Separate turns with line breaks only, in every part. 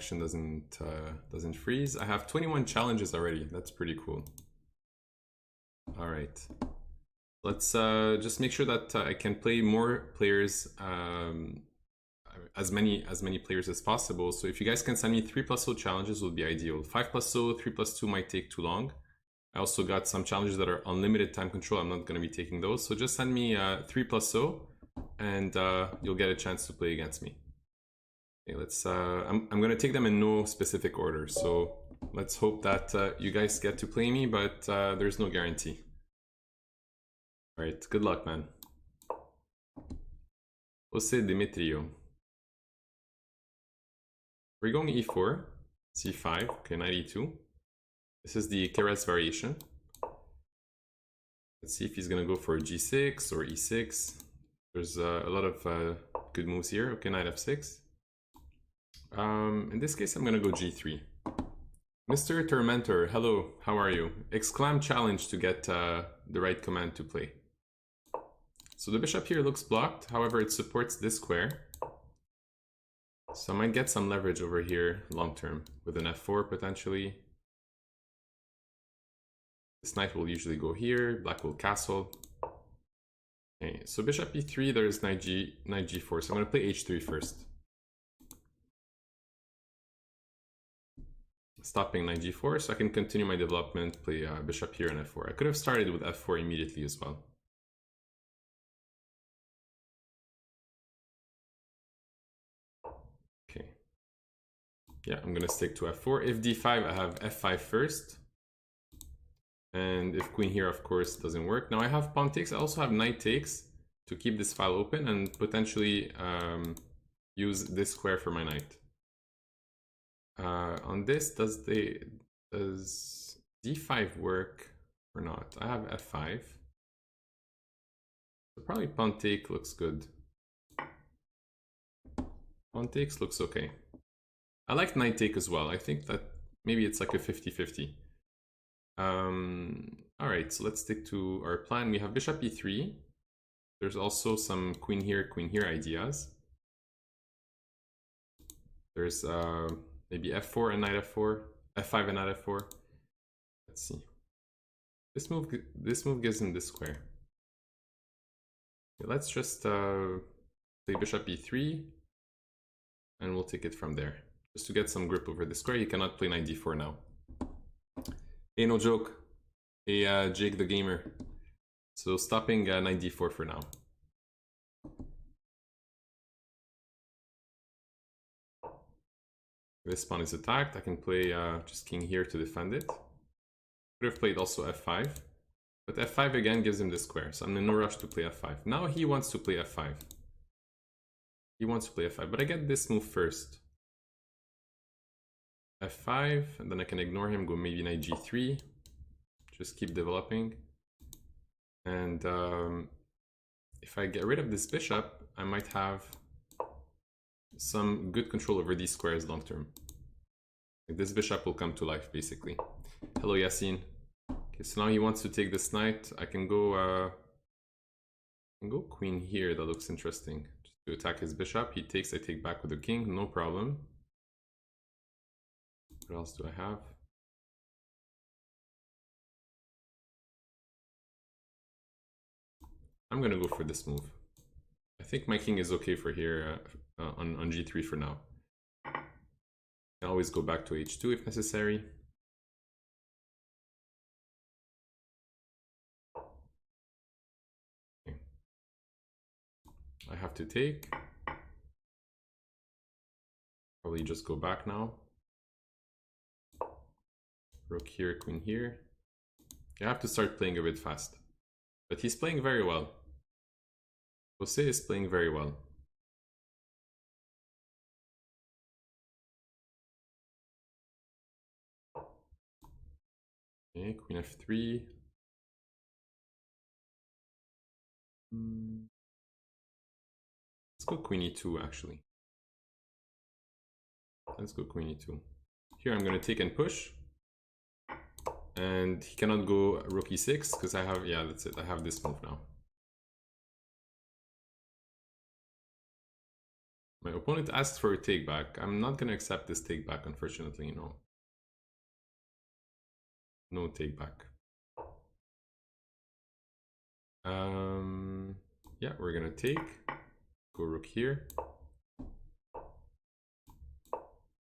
connection doesn't freeze. I have 21 challenges already. That's pretty cool. All right, let's just make sure that I can play more players, as many players as possible. So if you guys can send me 3+0 challenges, would be ideal. 5+0, 3+2 might take too long. I also got some challenges that are unlimited time control. I'm not going to be taking those. So just send me 3+0, and you'll get a chance to play against me. Okay, let's. I'm going to take them in no specific order. So let's hope that you guys get to play me, but there's no guarantee. All right, good luck, man. Jose Demetrio. We're going e4, c5, okay, knight e2. This is the Keres variation. Let's see if he's going to go for g6 or e6. There's a lot of good moves here. Okay, knight f6. In this case, I'm going to go g3. Mr. Tormentor, hello, how are you? Exclam challenge to get the right command to play. So the bishop here looks blocked, however it supports this square. So I might get some leverage over here long term with an f4 potentially. This knight will usually go here, black will castle. Okay, so bishop e3, there's knight g4, so I'm going to play h3 first. Stopping knight g4, so I can continue my development, play bishop here and f4. I could have started with f4 immediately as well. Okay. Yeah, I'm going to stick to f4. If d5, I have f5 first. And if queen here, of course, doesn't work. Now I have pawn takes. I also have knight takes to keep this file open and potentially use this square for my knight. On this, does d5 work or not? I have f5. So probably pawn take looks good. Pawn takes looks okay. I like knight take as well. I think that maybe it's like a 50-50. All right, so let's stick to our plan. We have bishop e3. There's also some queen here ideas. There's maybe f4 and knight f4, f5 and knight f4. Let's see. This move gives him this square. Okay, let's just play bishop e3, and we'll take it from there. Just to get some grip over the square. He cannot play knight d4 now. Hey, no joke. Hey, Jake the gamer. So stopping knight d4 for now. This pawn is attacked. I can play just king here to defend it. Could have played also f5. But f5 again gives him this square. So I'm in no rush to play f5. Now he wants to play f5. He wants to play f5. But I get this move first. f5, and then I can ignore him, go maybe knight g3, just keep developing. And if I get rid of this bishop, I might have some good control over these squares long term. Like this bishop will come to life, basically. Hello, Yassine. Okay, so now he wants to take this knight. I can go queen here. That looks interesting. Just to attack his bishop. He takes, I take back with the king, no problem. What else do I have? I'm gonna go for this move. I think my king is okay for here on g3 for now. I can always go back to h2 if necessary. Okay. I have to take. Probably just go back now. Rook here, queen here. I have to start playing a bit fast. But he's playing very well. Jose is playing very well. Okay, queen f3. Let's go queen e2 actually. Let's go queen e2. Here I'm going to take and push. And he cannot go rook e6 because I have, yeah, that's it. I have this move now. My opponent asks for a take back. I'm not gonna accept this take back, unfortunately, no. No take back. Yeah, we're gonna take. Go rook here.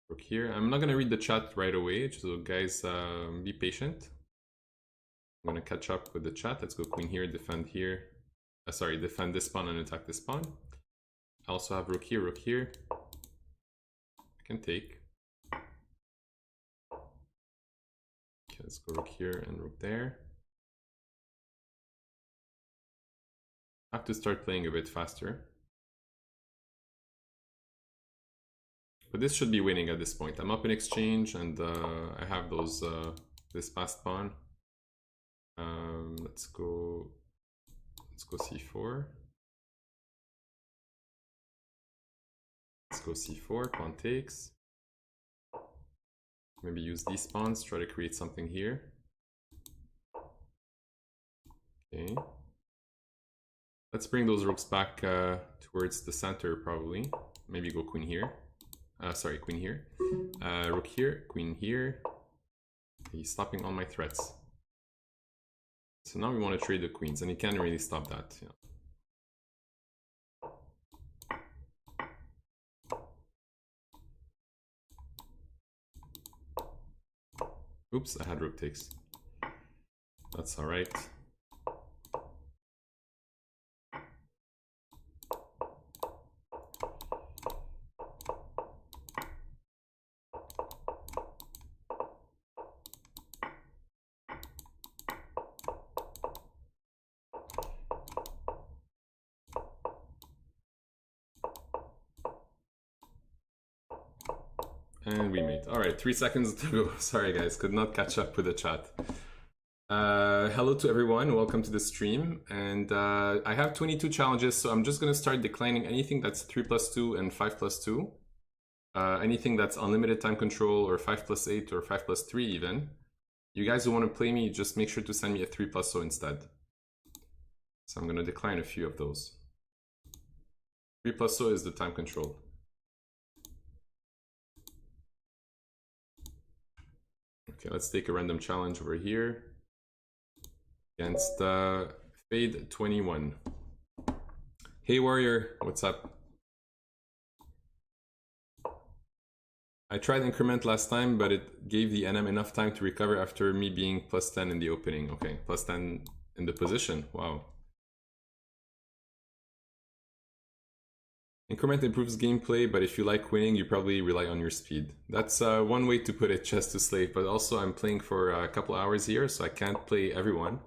Rook here. I'm not gonna read the chat right away, so guys, be patient. I'm gonna catch up with the chat. Let's go queen here, defend here. Sorry, defend this pawn and attack this pawn. I also have rook here, rook here. I can take. Okay, let's go rook here and rook there. I have to start playing a bit faster. But this should be winning at this point. I'm up in exchange and I have those this passed pawn. Let's go c4. Let's go c4, pawn takes. Maybe use these pawns, try to create something here. Okay. Let's bring those rooks back towards the center, probably. Maybe go queen here. Sorry, queen here. Rook here, queen here. He's stopping all my threats. So now we want to trade the queens, and he can't really stop that. Yeah. Oops, I had rook takes. That's all right. And we mate. All right, 3 seconds to go. Sorry guys, could not catch up with the chat. Hello to everyone, welcome to the stream. And I have 22 challenges, so I'm just gonna start declining anything that's 3+2 and 5+2. Anything that's unlimited time control or 5+8 or 5+3 even. You guys who wanna play me, just make sure to send me a 3+0 instead. So I'm gonna decline a few of those. 3+0 is the time control. Okay, let's take a random challenge over here against Fade 21. Hey Warrior, what's up? I tried increment last time, but it gave the NM enough time to recover after me being +10 in the opening. Okay, +10 in the position. Wow. Increment improves gameplay, but if you like winning, you probably rely on your speed. That's one way to put it, chess to slave, but also I'm playing for a couple hours here, so I can't play everyone.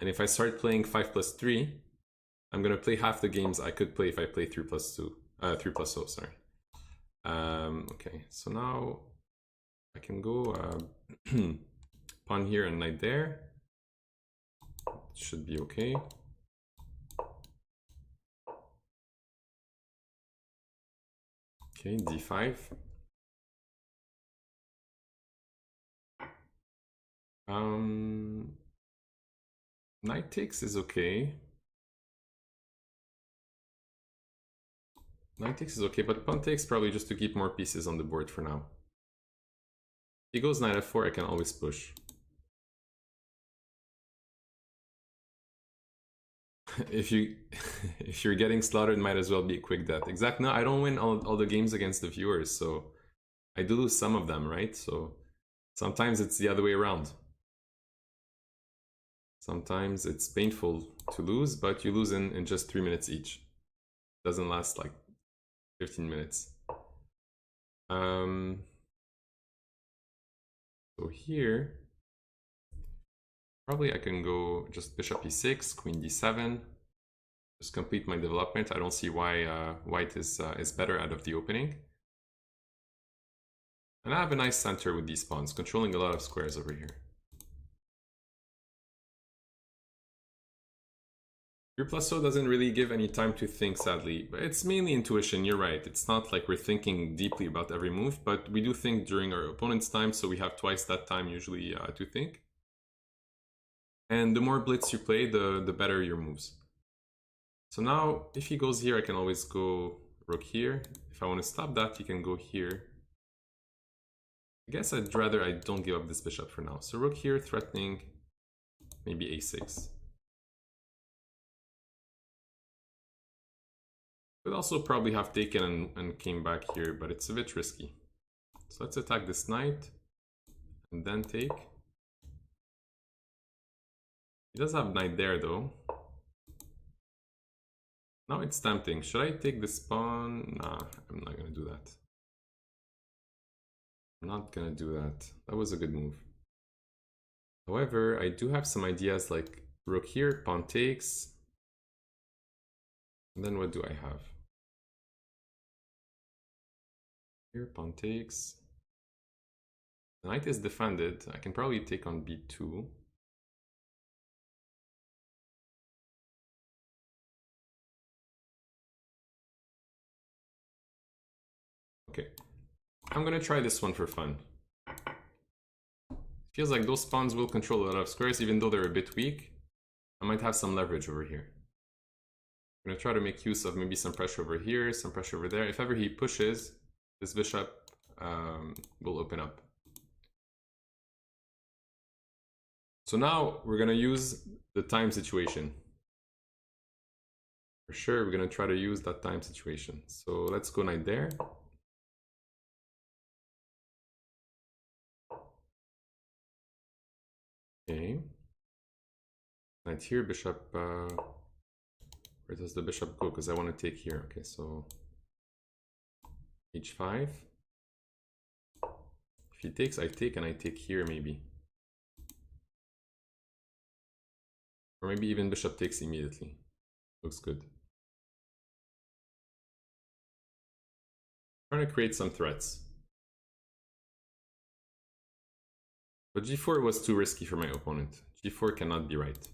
And if I start playing 5+3, I'm gonna play half the games I could play if I play 3+2, 3+0, sorry. Okay, so now I can go pawn here and knight there. Should be okay. Okay, d5. Knight takes is okay. Knight takes is okay, but pawn takes probably just to keep more pieces on the board for now. If he goes knight f4, I can always push. If you're getting slaughtered, might as well be a quick death. Exactly. No, I don't win all the games against the viewers, so I do lose some of them, right? So sometimes it's the other way around. Sometimes it's painful to lose, but you lose in just 3 minutes each. It doesn't last like 15 minutes. So here, probably I can go just bishop e6, queen d7, just complete my development. I don't see why white is better out of the opening. And I have a nice center with these pawns, controlling a lot of squares over here. 3+0 doesn't really give any time to think, sadly, but it's mainly intuition, you're right. It's not like we're thinking deeply about every move, but we do think during our opponent's time, so we have twice that time usually to think. And the more blitz you play, the better your moves. So now, if he goes here, I can always go rook here. If I want to stop that, he can go here. I guess I'd rather I don't give up this bishop for now. So rook here, threatening maybe a6. Could also probably have taken and came back here, but it's a bit risky. So let's attack this knight and then take. He does have knight there though. Now it's tempting. Should I take this pawn? Nah, I'm not gonna do that. I'm not gonna do that. That was a good move. However, I do have some ideas like rook here, pawn takes. And then what do I have? Here, pawn takes. The knight is defended. I can probably take on b2. Okay, I'm gonna try this one for fun. Feels like those pawns will control a lot of squares, even though they're a bit weak. I might have some leverage over here. I'm gonna try to make use of maybe some pressure over here, some pressure over there. If ever he pushes, this bishop will open up. So now we're gonna use the time situation. For sure, we're gonna try to use that time situation. So let's go knight there. Okay. Knight here, bishop. Where does the bishop go? Because I want to take here. Okay, so h5. If he takes, I take, and I take here maybe. Or maybe even bishop takes immediately. Looks good. Trying to create some threats. But g4 was too risky for my opponent. g4 cannot be right.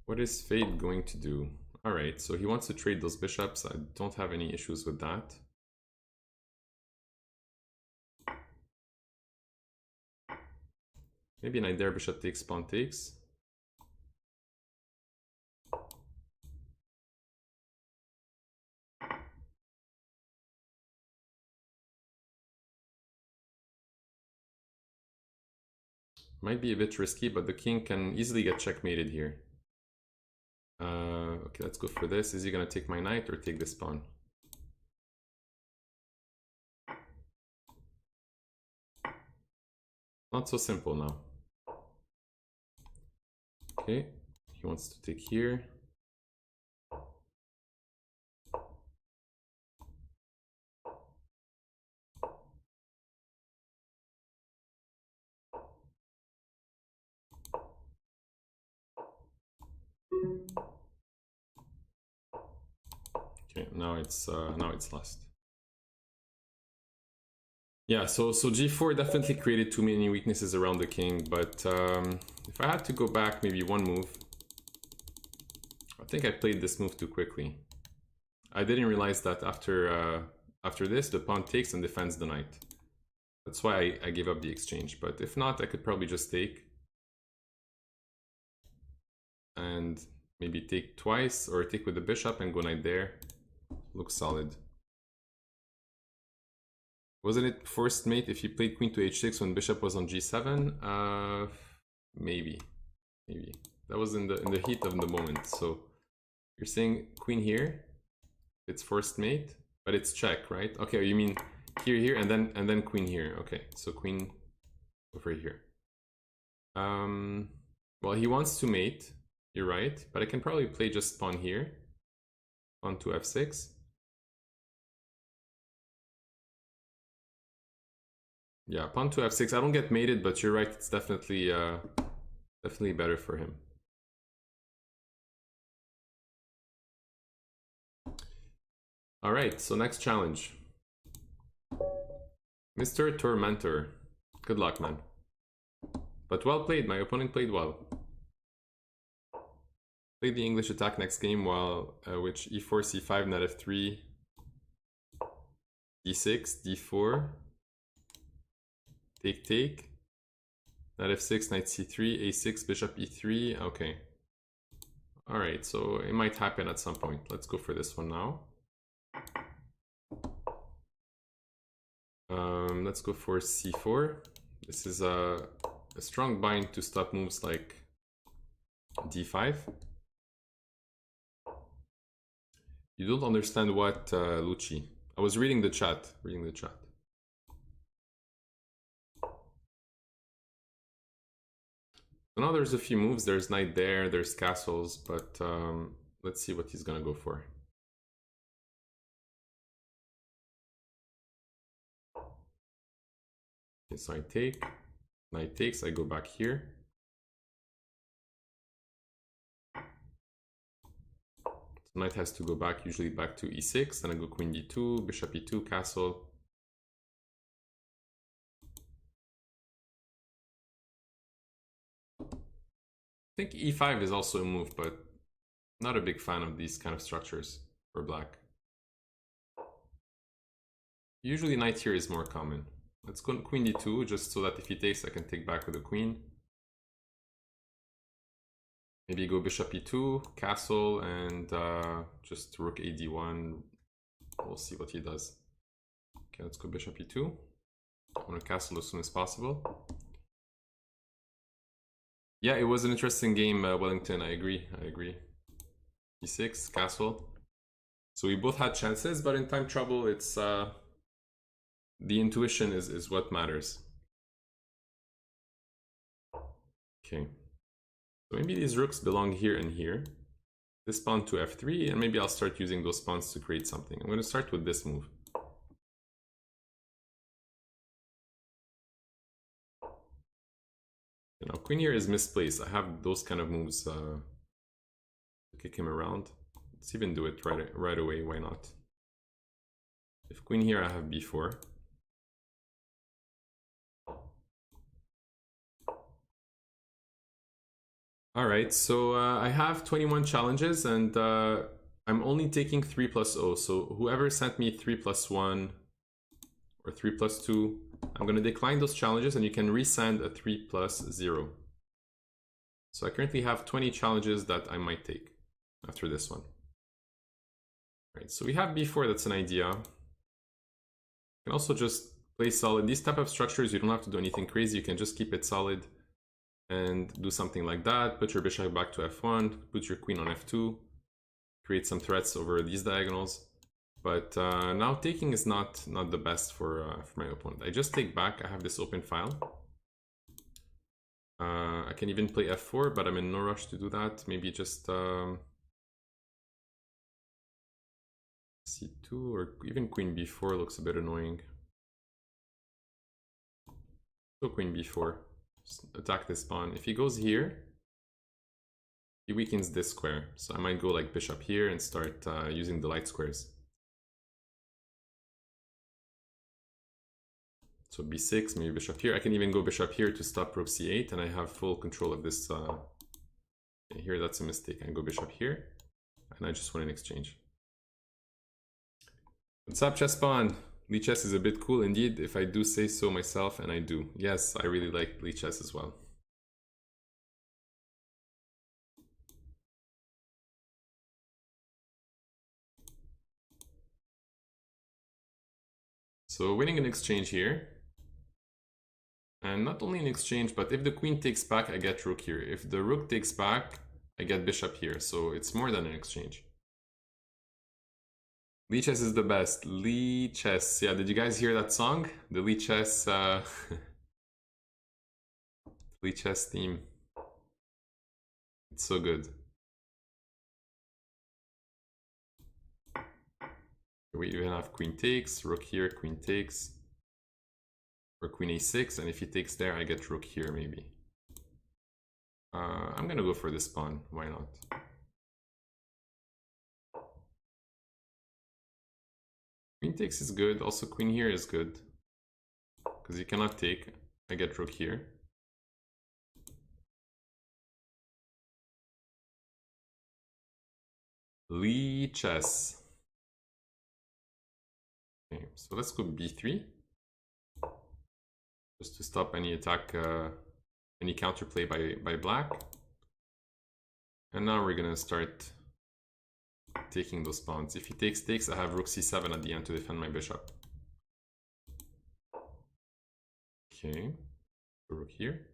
What is Fate going to do? Alright, so he wants to trade those bishops. I don't have any issues with that. Maybe knight there, bishop takes, pawn takes. Might be a bit risky, but the king can easily get checkmated here. Okay, let's go for this. Is he gonna take my knight or take this pawn? Not so simple now. Okay, he wants to take here. Okay, now it's lost. Yeah, so g4 definitely created too many weaknesses around the king, but if I had to go back maybe one move, I think I played this move too quickly. I didn't realize that after this, the pawn takes and defends the knight. That's why I gave up the exchange, but if not, I could probably just take. And maybe take twice, or take with the bishop and go knight there. Looks solid. Wasn't it forced mate if you played queen to h6 when bishop was on g7? Maybe. That was in the heat of the moment. So you're saying queen here, it's forced mate, but it's check, right? Okay, you mean here, and then queen here. Okay, so queen over here. Well, he wants to mate. You're right, but I can probably play just pawn here. Pawn to f6. Yeah, pawn to f6. I don't get mated, but you're right. It's definitely better for him. All right, so next challenge. Mr. Tormentor. Good luck, man. But well played. My opponent played well. Played the English attack next game, while which e4, c5, knight f3, d6, d4, take, knight f6, knight c3, a6, bishop e3. Okay. All right, so it might happen at some point. Let's go for this one now. Let's go for c4. This is a strong bind to stop moves like d5. You don't understand what, Lucci? I was reading the chat. So now there's a few moves. There's knight there, there's castles, but let's see what he's gonna go for. Okay, so I take, knight takes, I go back here. So knight has to go back, usually back to e6, then I go queen d2, bishop e2, castle. I think e5 is also a move, but not a big fan of these kind of structures for black. Usually knight here is more common. Let's go queen d2, just so that if he takes, I can take back with the queen. Maybe go bishop e2, castle, and just rook a d1. We'll see what he does. Okay, let's go bishop e2. I want to castle as soon as possible. Yeah, it was an interesting game, Wellington. I agree. e6, castle. So we both had chances, but in time trouble, it's the intuition is what matters. Okay. So maybe these rooks belong here and here. This pawn to f3, and maybe I'll start using those pawns to create something. I'm going to start with this move. You know, queen here is misplaced. I have those kind of moves to kick him around. Let's even do it right away. Why not? If queen here, I have b4. All right, so I have 21 challenges, and I'm only taking 3 plus 0. So whoever sent me 3 plus 1 or 3 plus 2, I'm going to decline those challenges, and you can resend a 3 plus 0. So I currently have 20 challenges that I might take after this one. All right, so we have b4, that's an idea. You can also just play solid. These type of structures, you don't have to do anything crazy. You can just keep it solid and do something like that. Put your bishop back to f1, put your queen on f2, create some threats over these diagonals. But now taking is not the best for my opponent. I just take back. I have this open file. I can even play f4, but I'm in no rush to do that. Maybe just c2 or even queen b4 looks a bit annoying. So queen b4. Just attack this pawn. If he goes here, he weakens this square. So I might go like bishop here and start using the light squares. So b6, maybe bishop here. I can even go bishop here to stop rook c8, and I have full control of this. Here, that's a mistake. I go bishop here, and I just win an exchange. What's up, chess pawn? Lichess is a bit cool indeed, if I do say so myself, and I do. Yes, I really like Lichess as well. So winning an exchange here. And not only an exchange, but if the queen takes back, I get rook here. If the rook takes back, I get bishop here. So it's more than an exchange. Lichess is the best. Lichess. Yeah, did you guys hear that song? The Lichess, Lichess theme. It's so good. We even have queen takes, rook here, queen takes. Or queen a6, and if he takes there, I get rook here maybe. I'm gonna go for this pawn. Why not? Queen takes is good. Also, queen here is good because you cannot take. I get rook here. Lichess. Okay, so let's go b3. Just to stop any attack, any counterplay by black. And now we're gonna start taking those pawns. If he takes, I have rook c7 at the end to defend my bishop. Okay, rook here.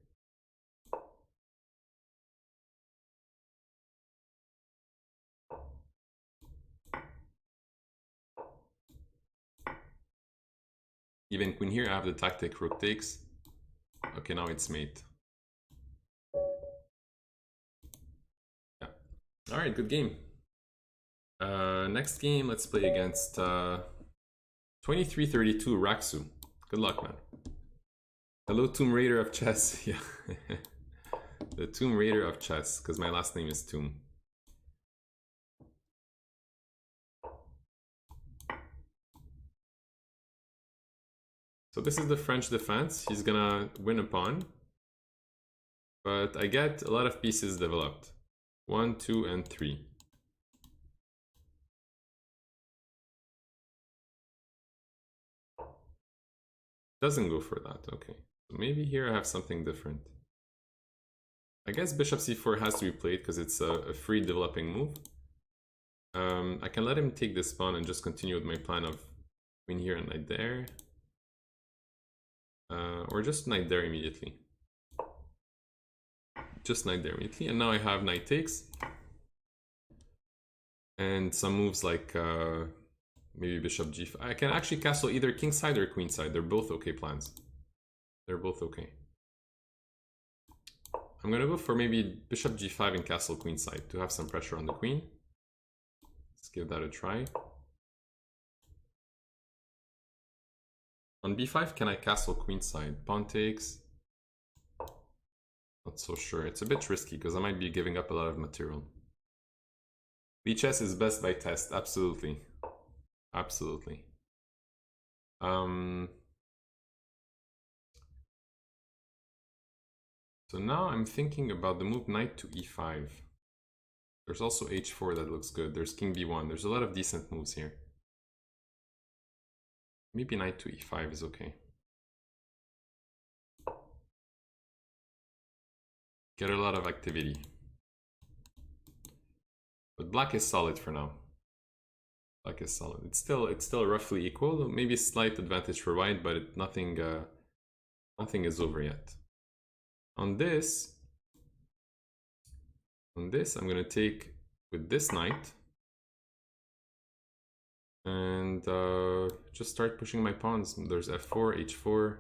Even queen here, I have the tactic rook takes. Okay, now it's mate. Yeah. All right, good game. Next game, let's play against 2332 Raksu. Good luck, man. Hello, Tomb Raider of Chess. Yeah. The Tomb Raider of Chess, because my last name is Tomb. So this is the French defense. He's gonna win a pawn. But I get a lot of pieces developed. 1, 2, and 3. Doesn't go for that, okay. So maybe here I have something different. I guess bishop c4 has to be played because it's a free developing move. I can let him take this pawn and just continue with my plan of queen here and knight there. Or just knight there immediately. Just knight there immediately. And now I have knight takes. And some moves like maybe bishop g5. I can actually castle either kingside or queenside. They're both okay plans. They're both okay. I'm gonna go for maybe bishop g5 and castle queenside to have some pressure on the queen. Let's give that a try. On b5, can I castle queenside? Pawn takes. Not so sure. It's a bit risky because I might be giving up a lot of material. Lichess is best by test. Absolutely. Absolutely. So now I'm thinking about the move knight to e5. There's also h4 that looks good. There's king b1. There's a lot of decent moves here. Maybe knight to e5 is okay. Get a lot of activity. But black is solid for now. Black is solid. It's still roughly equal. Maybe a slight advantage for white, but nothing is over yet. On this, I'm gonna take with this knight and just start pushing my pawns. There's f4, h4.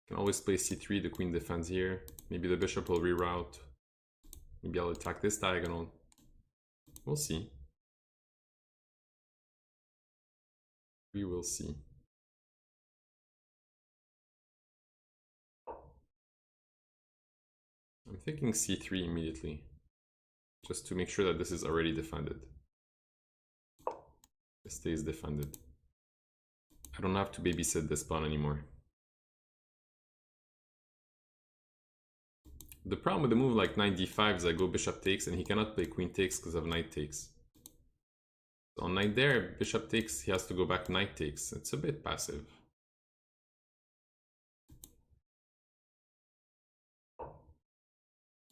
Can always play c3. The queen defends here. Maybe the bishop will reroute. Maybe I'll attack this diagonal. We'll see. We will see. I'm thinking c3 immediately, just to make sure that this is already defended. It stays defended. I don't have to babysit this pawn anymore. The problem with the move like knight d5 is I go bishop takes and he cannot play queen takes because of knight takes. So on knight there, bishop takes, he has to go back knight takes. It's a bit passive.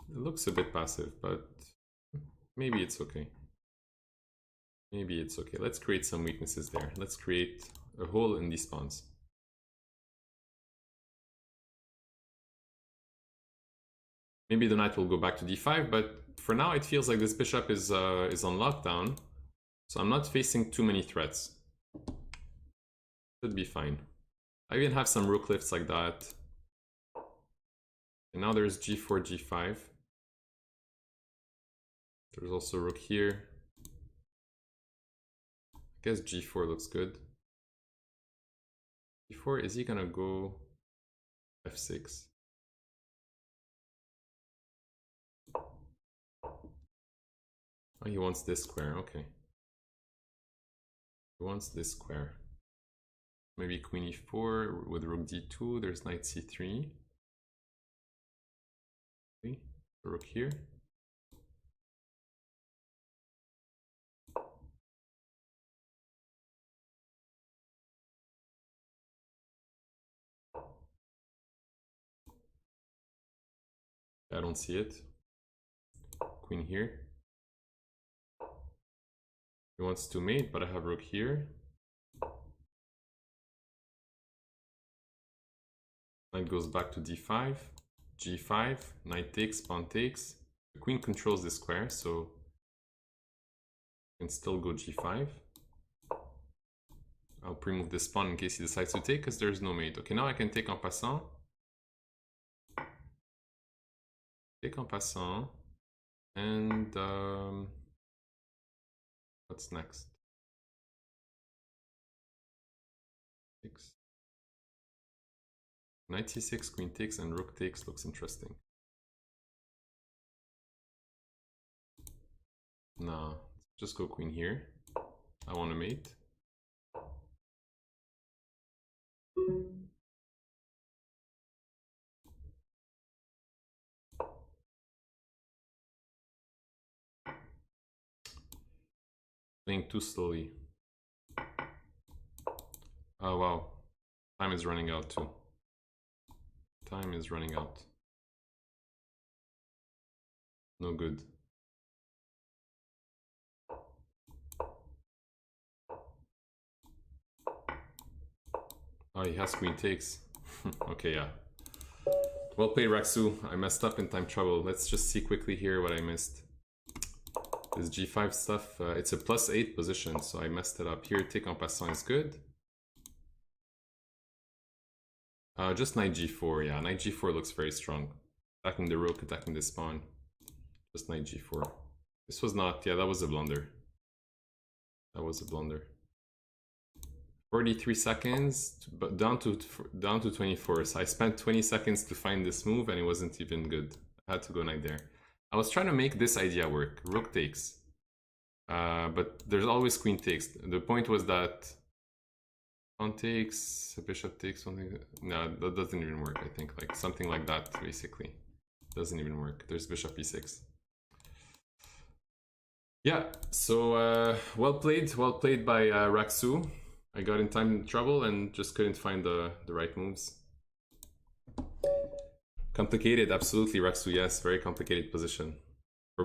It looks a bit passive, but maybe it's okay. Maybe it's okay. Let's create some weaknesses there. Let's create a hole in these pawns. Maybe the knight will go back to d5, but for now it feels like this bishop is on lockdown. So I'm not facing too many threats. Should be fine. I even have some rook lifts like that. And now there's g4, g5. There's also rook here. I guess g4 looks good. g4, is he gonna go f6? Oh, he wants this square, okay. He wants this square. Maybe queen e4 with rook d2, there's knight c3. Okay. Rook here. I don't see it. queen here. He wants to mate, but I have rook here. Knight goes back to d5, g5, knight takes, pawn takes. The queen controls the square, so I can still go g5. I'll pre-move this pawn in case he decides to take, because there's no mate. Okay, now I can take en passant. Take en passant. And what's next? Six. Knight c6, queen takes, and rook takes looks interesting. No, just go queen here. I want to mate. Playing too slowly. Oh wow, time is running out too. Time is running out. No good. Oh, he has queen takes. Okay, yeah. Well played, Raksu. I messed up in time trouble. Let's just see quickly here what I missed. This g5 stuff, it's a +8 position, so I messed it up. Here, take en passant is good. Just knight g4, yeah. Knight g4 looks very strong. Attacking the rook, attacking the pawn. Just knight g4. This was not, yeah, that was a blunder. That was a blunder. 43 seconds, but down to 24. So I spent 20 seconds to find this move, and it wasn't even good. I had to go knight there. I was trying to make this idea work. Rook takes. But there's always queen takes. The point was that pawn takes, bishop takes, something. No, that doesn't even work, I think. Like something like that, basically. Doesn't even work. There's bishop e6. Yeah, so well played by Raksu. I got in time trouble and just couldn't find the right moves. Complicated, absolutely, Raksu. Yes, very complicated position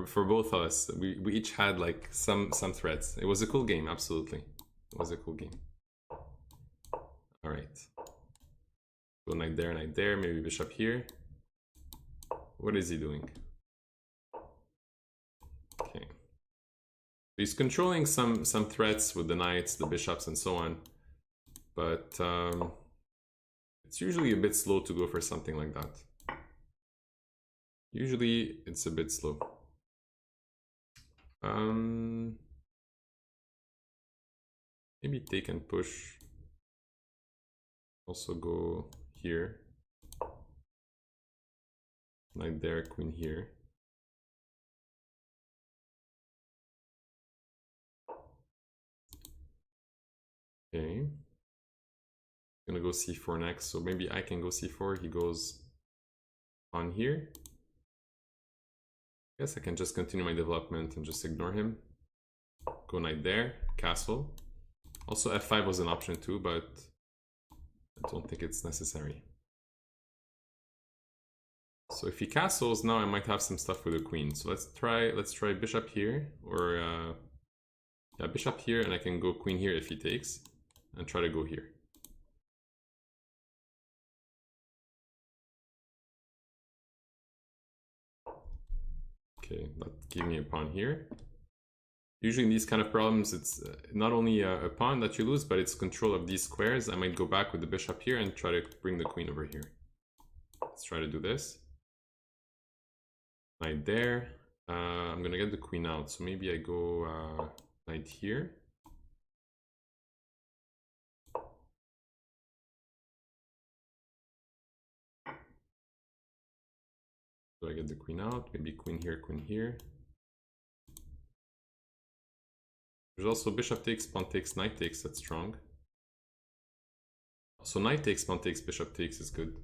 for both of us. We each had like some threats. It was a cool game, absolutely. It was a cool game. All right. Go knight there, maybe bishop here. What is he doing? Okay. He's controlling some threats with the knights, the bishops, and so on. But it's usually a bit slow to go for something like that. Usually it's a bit slow. Maybe take and push. Also go here. Knight there, queen here. Okay. Gonna go c4 next, so maybe I can go c4. He goes on here. I guess I can just continue my development and just ignore him. Go knight there, castle. Also f5 was an option too, but I don't think it's necessary. So if he castles, now I might have some stuff with the queen. So let's try bishop here, or yeah, bishop here, and I can go queen here if he takes, and try to go here. Okay, that gave me a pawn here. Usually in these kind of problems, it's not only a pawn that you lose, but it's control of these squares. I might go back with the bishop here and try to bring the queen over here. Let's try to do this. Knight there. I'm gonna get the queen out, so maybe I go knight here. So I get the queen out, maybe queen here, queen here. There's also bishop takes, pawn takes, knight takes, that's strong. So knight takes, pawn takes, bishop takes is good.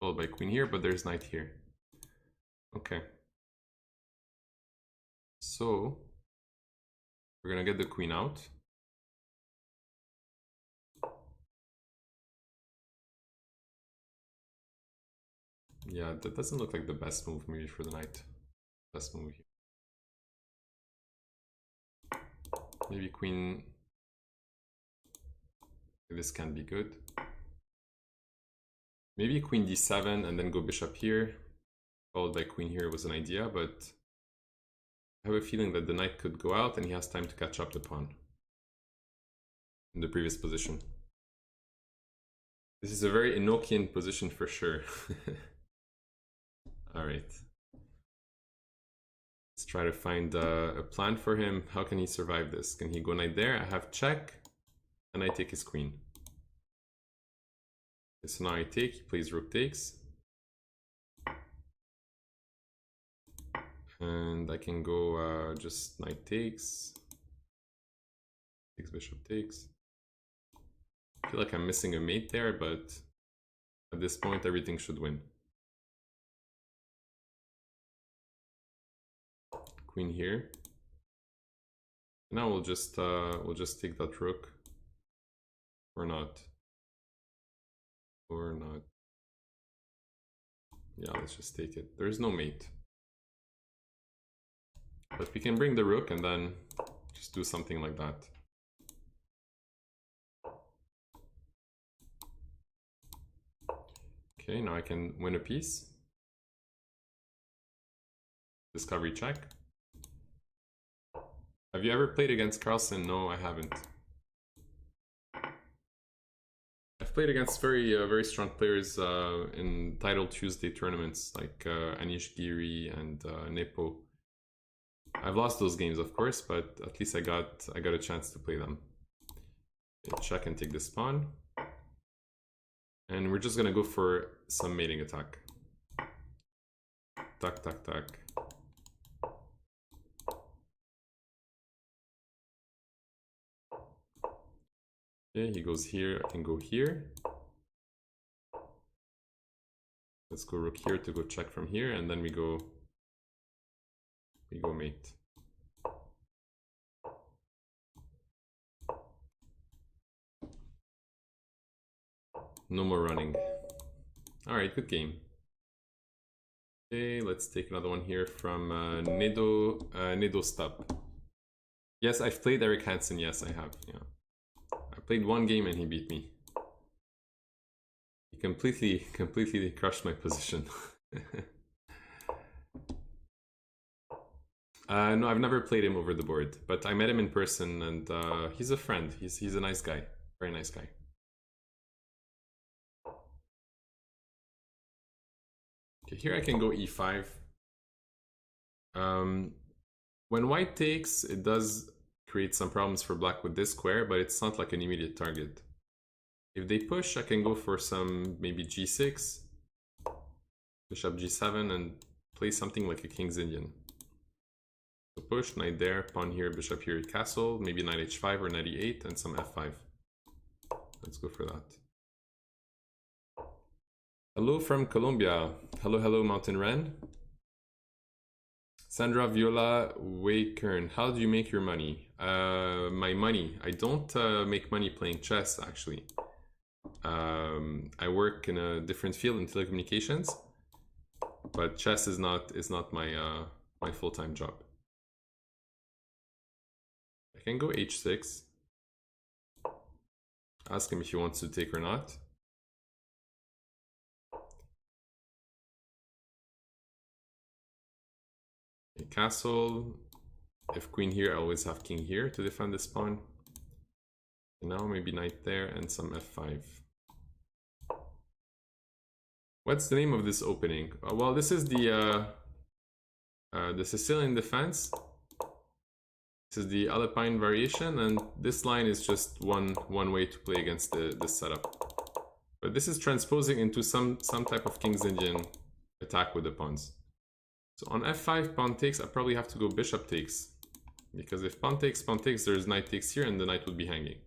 Followed by queen here, but there's knight here. Okay. So we're gonna get the queen out. Yeah, that doesn't look like the best move maybe for the knight. Best move here. Maybe queen. This can be good. Maybe queen d7 and then go bishop here, followed by queen here was an idea, but I have a feeling that the knight could go out and he has time to catch up the pawn in the previous position. This is a very Enochian position for sure. Alright. Let's try to find a plan for him. How can he survive this? Can he go knight there? I have check, and I take his queen. Okay, so now I take, he plays rook takes. And I can go just knight takes. Takes, bishop takes. I feel like I'm missing a mate there, but at this point everything should win. Queen here. Now we'll just take that rook. Or not. Or not. Yeah, let's just take it. There's no mate. But we can bring the rook and then just do something like that. Okay, now I can win a piece. Discovery check. Have you ever played against Carlsen? No, I haven't. I've played against very strong players in Title Tuesday tournaments like Anish Giri and Nepo. I've lost those games, of course, but at least I got a chance to play them. Okay, check and take this pawn. And we're just gonna go for some mating attack. Tack, tack, tack. Okay, he goes here, I can go here. Let's go rook here to go check from here, and then we go mate. No more running. Alright, good game. Okay, let's take another one here from Nedo Stub. Yes, I've played Eric Hansen, yes I have, yeah. I played one game and he beat me. He completely crushed my position. No, I've never played him over the board, but I met him in person and he's a friend. He's a nice guy, very nice guy. Okay, here I can go e5. When white takes, it does create some problems for black with this square, but it's not like an immediate target. If they push, I can go for some maybe g6, bishop g7, and play something like a King's Indian. So push, knight there, pawn here, bishop here, castle, maybe knight h5 or knight e8, and some f5. Let's go for that. Hello from Colombia. Hello, hello, Mountain Ren. Sandra Viola Wakern, how do you make your money? My money, I don't make money playing chess, actually. I work in a different field in telecommunications, but chess is not my my full-time job. I can go h6. Ask him if he wants to take or not. Okay, castle. If queen here, I always have king here to defend this pawn. And now maybe knight there and some f5. What's the name of this opening? Well, this is the Sicilian defense. This is the Alpine variation, and this line is just one way to play against this setup. But this is transposing into some type of King's Indian attack with the pawns. So on f5, pawn takes, I probably have to go bishop takes. Because if pawn takes, there's knight takes here, and the knight would be hanging.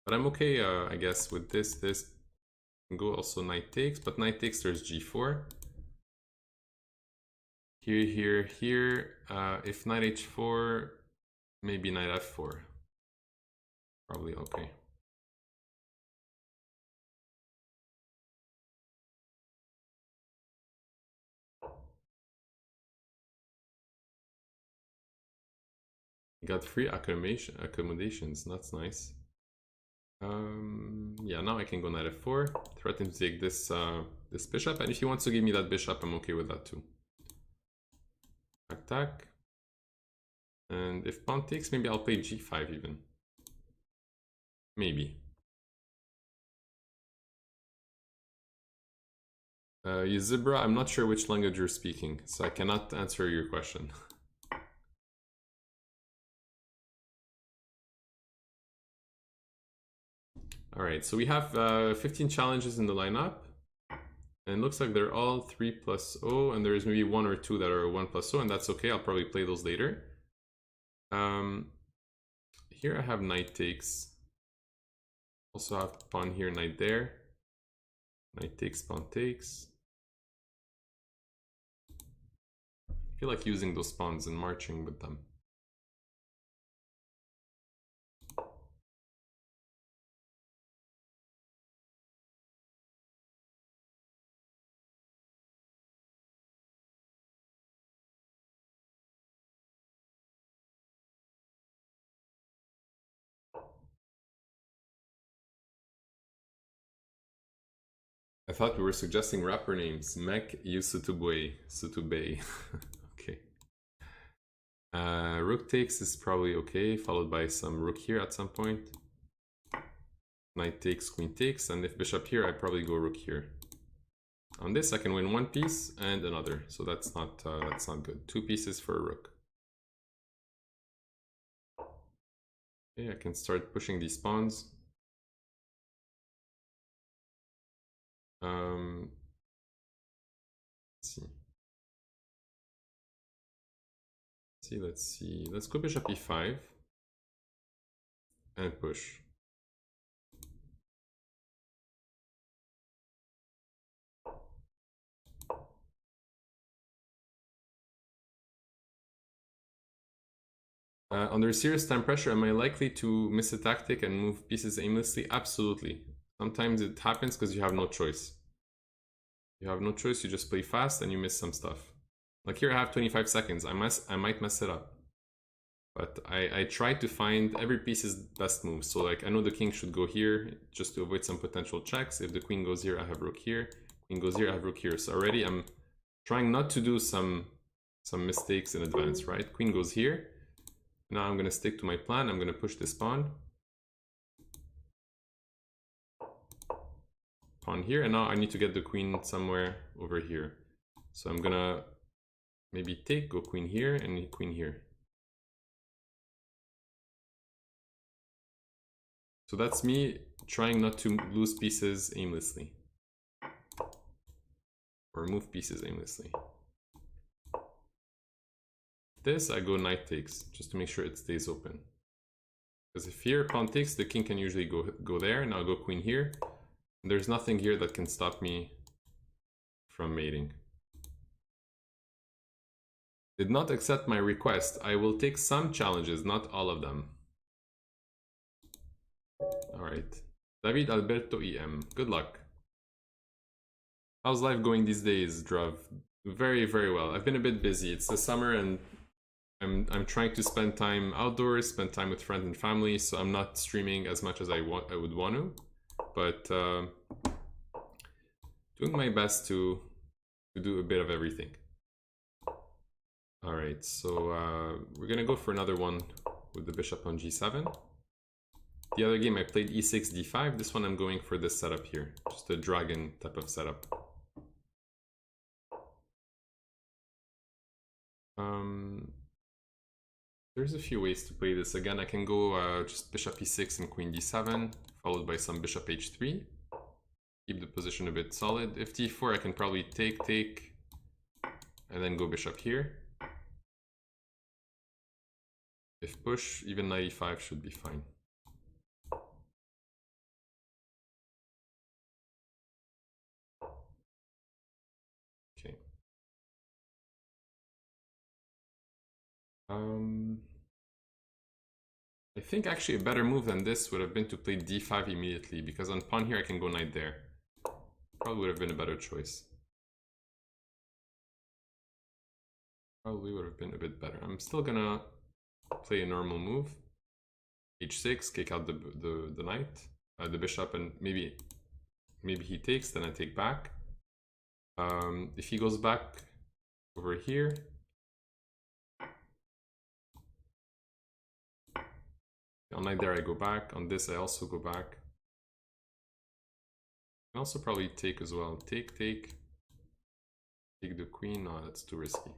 But I'm okay, I guess, with this. Can go also knight takes, but knight takes, there's g4. Here. If knight h4, maybe knight f4. Probably okay. You got free accommodations. That's nice. Yeah, now I can go knight f4, threaten to take this this bishop, and if he wants to give me that bishop, I'm okay with that too. Attack. And if pawn takes, maybe I'll play g5 even. Maybe. Zebra, I'm not sure which language you're speaking, so I cannot answer your question. Alright, so we have 15 challenges in the lineup. And it looks like they're all 3+0, and there's maybe 1 or 2 that are 1+0, and that's okay, I'll probably play those later. Here I have knight takes. Also have pawn here, knight there. Knight takes, pawn takes. I feel like using those pawns and marching with them. I thought we were suggesting rapper names. Mek Yusutubwe. Sutubei. Okay. Rook takes is probably okay, followed by some rook here at some point. Knight takes, queen takes, and if bishop here, I'd probably go rook here. On this, I can win one piece and another, so that's not good. 2 pieces for a rook. Okay, I can start pushing these pawns. Let's see. Let's go bishop e5 and push. Under serious time pressure, am I likely to miss a tactic and move pieces aimlessly? Absolutely. Sometimes it happens because you have no choice. You have no choice, you just play fast and you miss some stuff. Like here I have 25 seconds, I might mess it up. But I try to find every piece's best move. So like I know the king should go here just to avoid some potential checks. If the queen goes here, I have rook here. Queen goes here, I have rook here. So already I'm trying not to do some mistakes in advance, right? Queen goes here. Now I'm gonna stick to my plan. I'm gonna push this pawn. Pawn here, and now I need to get the queen somewhere over here. So I'm gonna maybe take, go queen here, and queen here. So that's me trying not to lose pieces aimlessly. Or move pieces aimlessly. This, I go knight takes, just to make sure it stays open. Because if here pawn takes, the king can usually go there, and I'll go queen here. And there's nothing here that can stop me from mating. Did not accept my request. I will take some challenges, not all of them. Alright. David Alberto EM. Good luck. How's life going these days, Drav? Very, very well. I've been a bit busy. It's the summer and I'm trying to spend time outdoors, spend time with friends and family, so I'm not streaming as much as I would want to. But doing my best to do a bit of everything. Alright, so we're gonna go for another one with the bishop on g7. The other game I played e6, d5. This one I'm going for this setup here. Just a dragon type of setup. There's a few ways to play this. Again, I can go just bishop e6 and queen d7, followed by some bishop h3. Keep the position a bit solid. If d4, I can probably take, and then go bishop here. If push, even knight e5 should be fine. Okay. I think actually a better move than this would have been to play d5 immediately, because on pawn here I can go knight there. Probably would have been a better choice. Probably would have been a bit better. I'm still gonna play a normal move. H6, kick out the knight, the bishop, and maybe he takes, then I take back. If he goes back over here, on knight there I go back, on this I also go back. I can also probably take as well. Take the queen. No, that's too risky.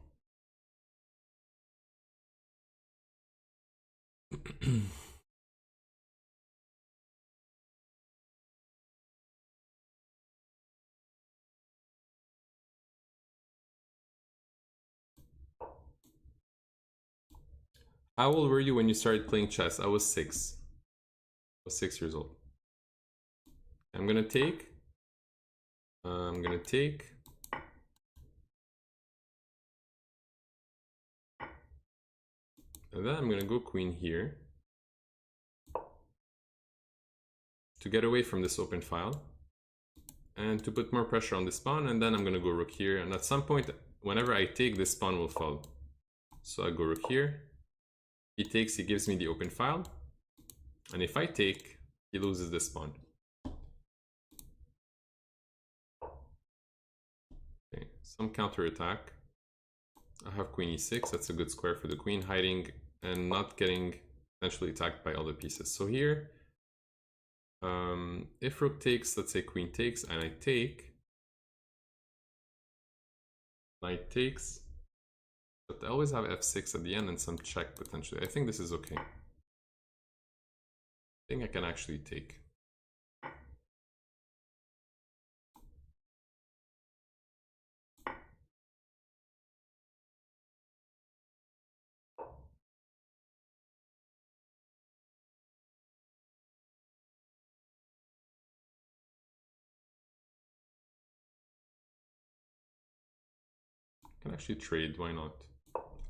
How old were you when you started playing chess? I was 6. I was 6 years old. I'm gonna take. I'm gonna take. And then I'm gonna go queen here to get away from this open file and to put more pressure on this pawn, and then I'm gonna go rook here, and at some point whenever I take, this pawn will fall. So I go rook here, he takes, he gives me the open file, and if I take, he loses this pawn. Okay, some counter attack. I have queen e6, that's a good square for the queen, hiding and not getting potentially attacked by other pieces. So here, if rook takes, let's say queen takes, and I take, knight takes, but I always have f6 at the end and some check potentially. I think this is okay. I think I can actually take. I can actually trade, why not?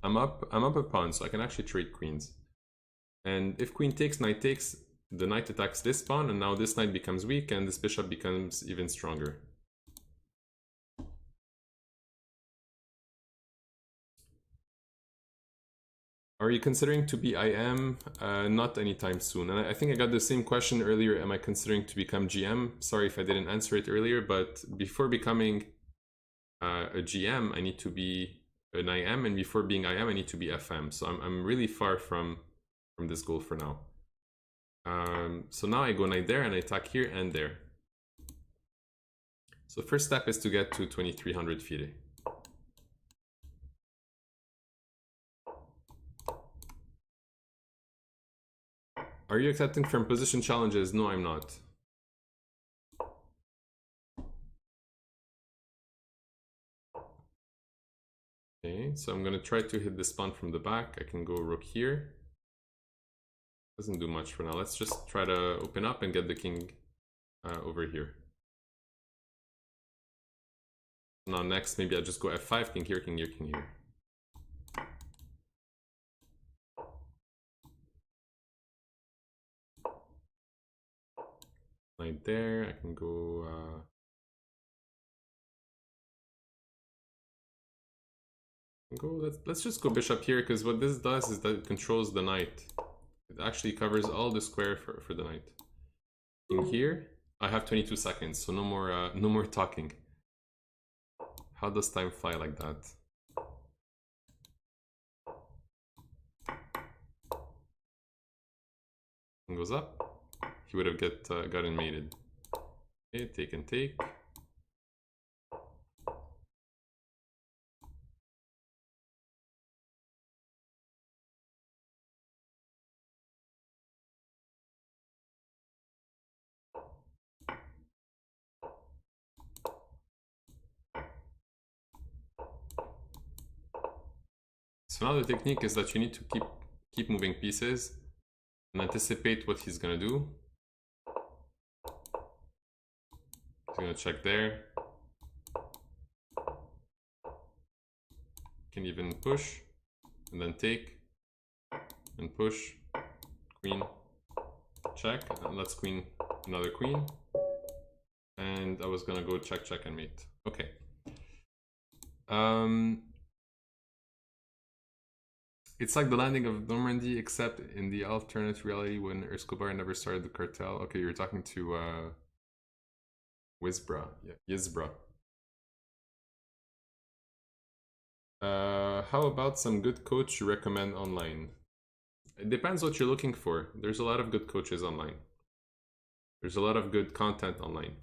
I'm up a pawn, so I can actually trade queens. And if queen takes, knight takes, the knight attacks this pawn, and now this knight becomes weak, and this bishop becomes even stronger. Are you considering to be IM? Not anytime soon. And I think I got the same question earlier. Am I considering to become GM? Sorry if I didn't answer it earlier, but before becoming a GM, I need to be an IM, and before being IM, I need to be FM. So I'm really far from this goal for now. So now I go knight there, and I attack here and there. So first step is to get to 2300 FIDE. Are you accepting from position challenges? No, I'm not. Okay, so I'm gonna try to hit this pawn from the back. I can go rook here. Doesn't do much for now. Let's just try to open up and get the king over here. Now next, maybe I just go f5, king here, king here, king here. Knight there, I can go let's just go bishop here, because what this does is that it controls the knight. It actually covers all the square for the knight. King here, I have 22 seconds, so no more talking. How does time fly like that? King goes up. He would have gotten mated. Okay, take and take. So now the technique is that you need to keep moving pieces and anticipate what he's gonna do. He's gonna check there. Can even push and then take and push. Queen, check, and let's queen another queen. And I was gonna go check, check, and mate. Okay. It's like the landing of Normandy, except in the alternate reality when Escobar never started the cartel. Okay, you're talking to Wizbra. Yeah, Yizbra. How about some good coach you recommend online? It depends what you're looking for. There's a lot of good coaches online. There's a lot of good content online,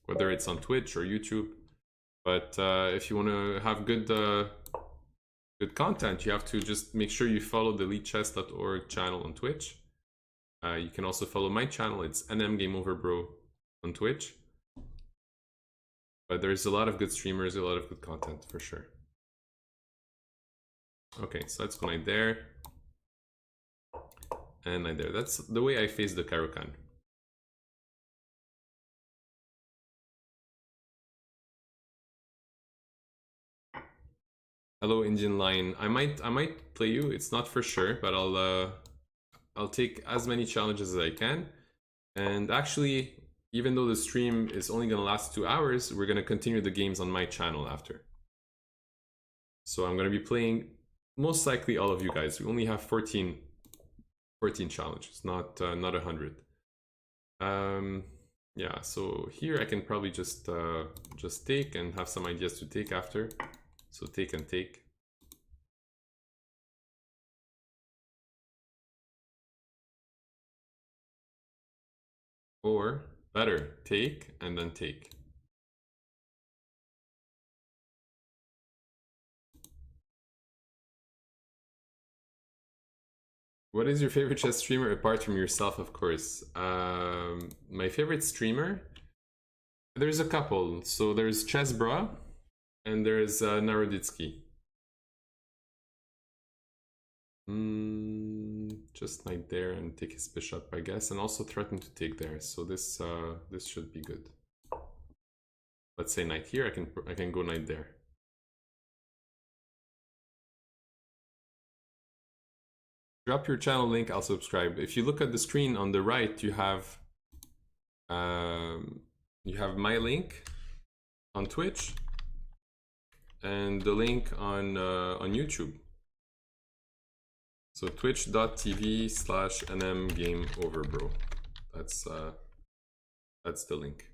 whether it's on Twitch or YouTube. But if you want to have good content, you have to just make sure you follow the lichess.org channel on Twitch. You can also follow my channel. It's NM Game Over Bro on Twitch. But there's a lot of good streamers, a lot of good content for sure. Okay, so let's go knight there. And knight there. That's the way I face the Caro-Kann. Hello, Indian Lion. I might play you. It's not for sure, but I'll take as many challenges as I can. And actually, even though the stream is only gonna last 2 hours, we're gonna continue the games on my channel after. So I'm gonna be playing most likely all of you guys. We only have 14 challenges, not 100. Yeah, so here I can probably just take and have some ideas to take after. So take and take. Or better, take and then take. What is your favorite chess streamer apart from yourself, of course? My favorite streamer? There's a couple. So there's Chessbra and there's Naroditsky. Just knight there and take his bishop, I guess, and also threaten to take there. So this should be good. Let's say knight here. I can go knight there. Drop your channel link. I'll subscribe. If you look at the screen on the right, you have my link on Twitch and the link on YouTube. So twitch.tv/nmgameoverbro. That's the link.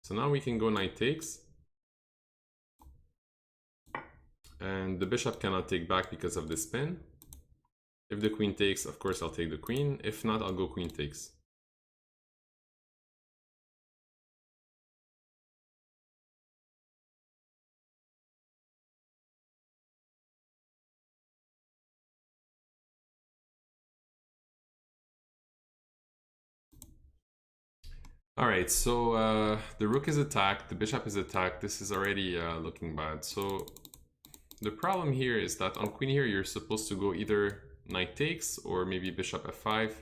So now we can go knight takes. And the bishop cannot take back because of this pin. If the queen takes, of course, I'll take the queen. If not, I'll go queen takes. All right, so the rook is attacked, the bishop is attacked. This is already looking bad. So the problem here is that on queen here, you're supposed to go either knight takes or maybe bishop f5.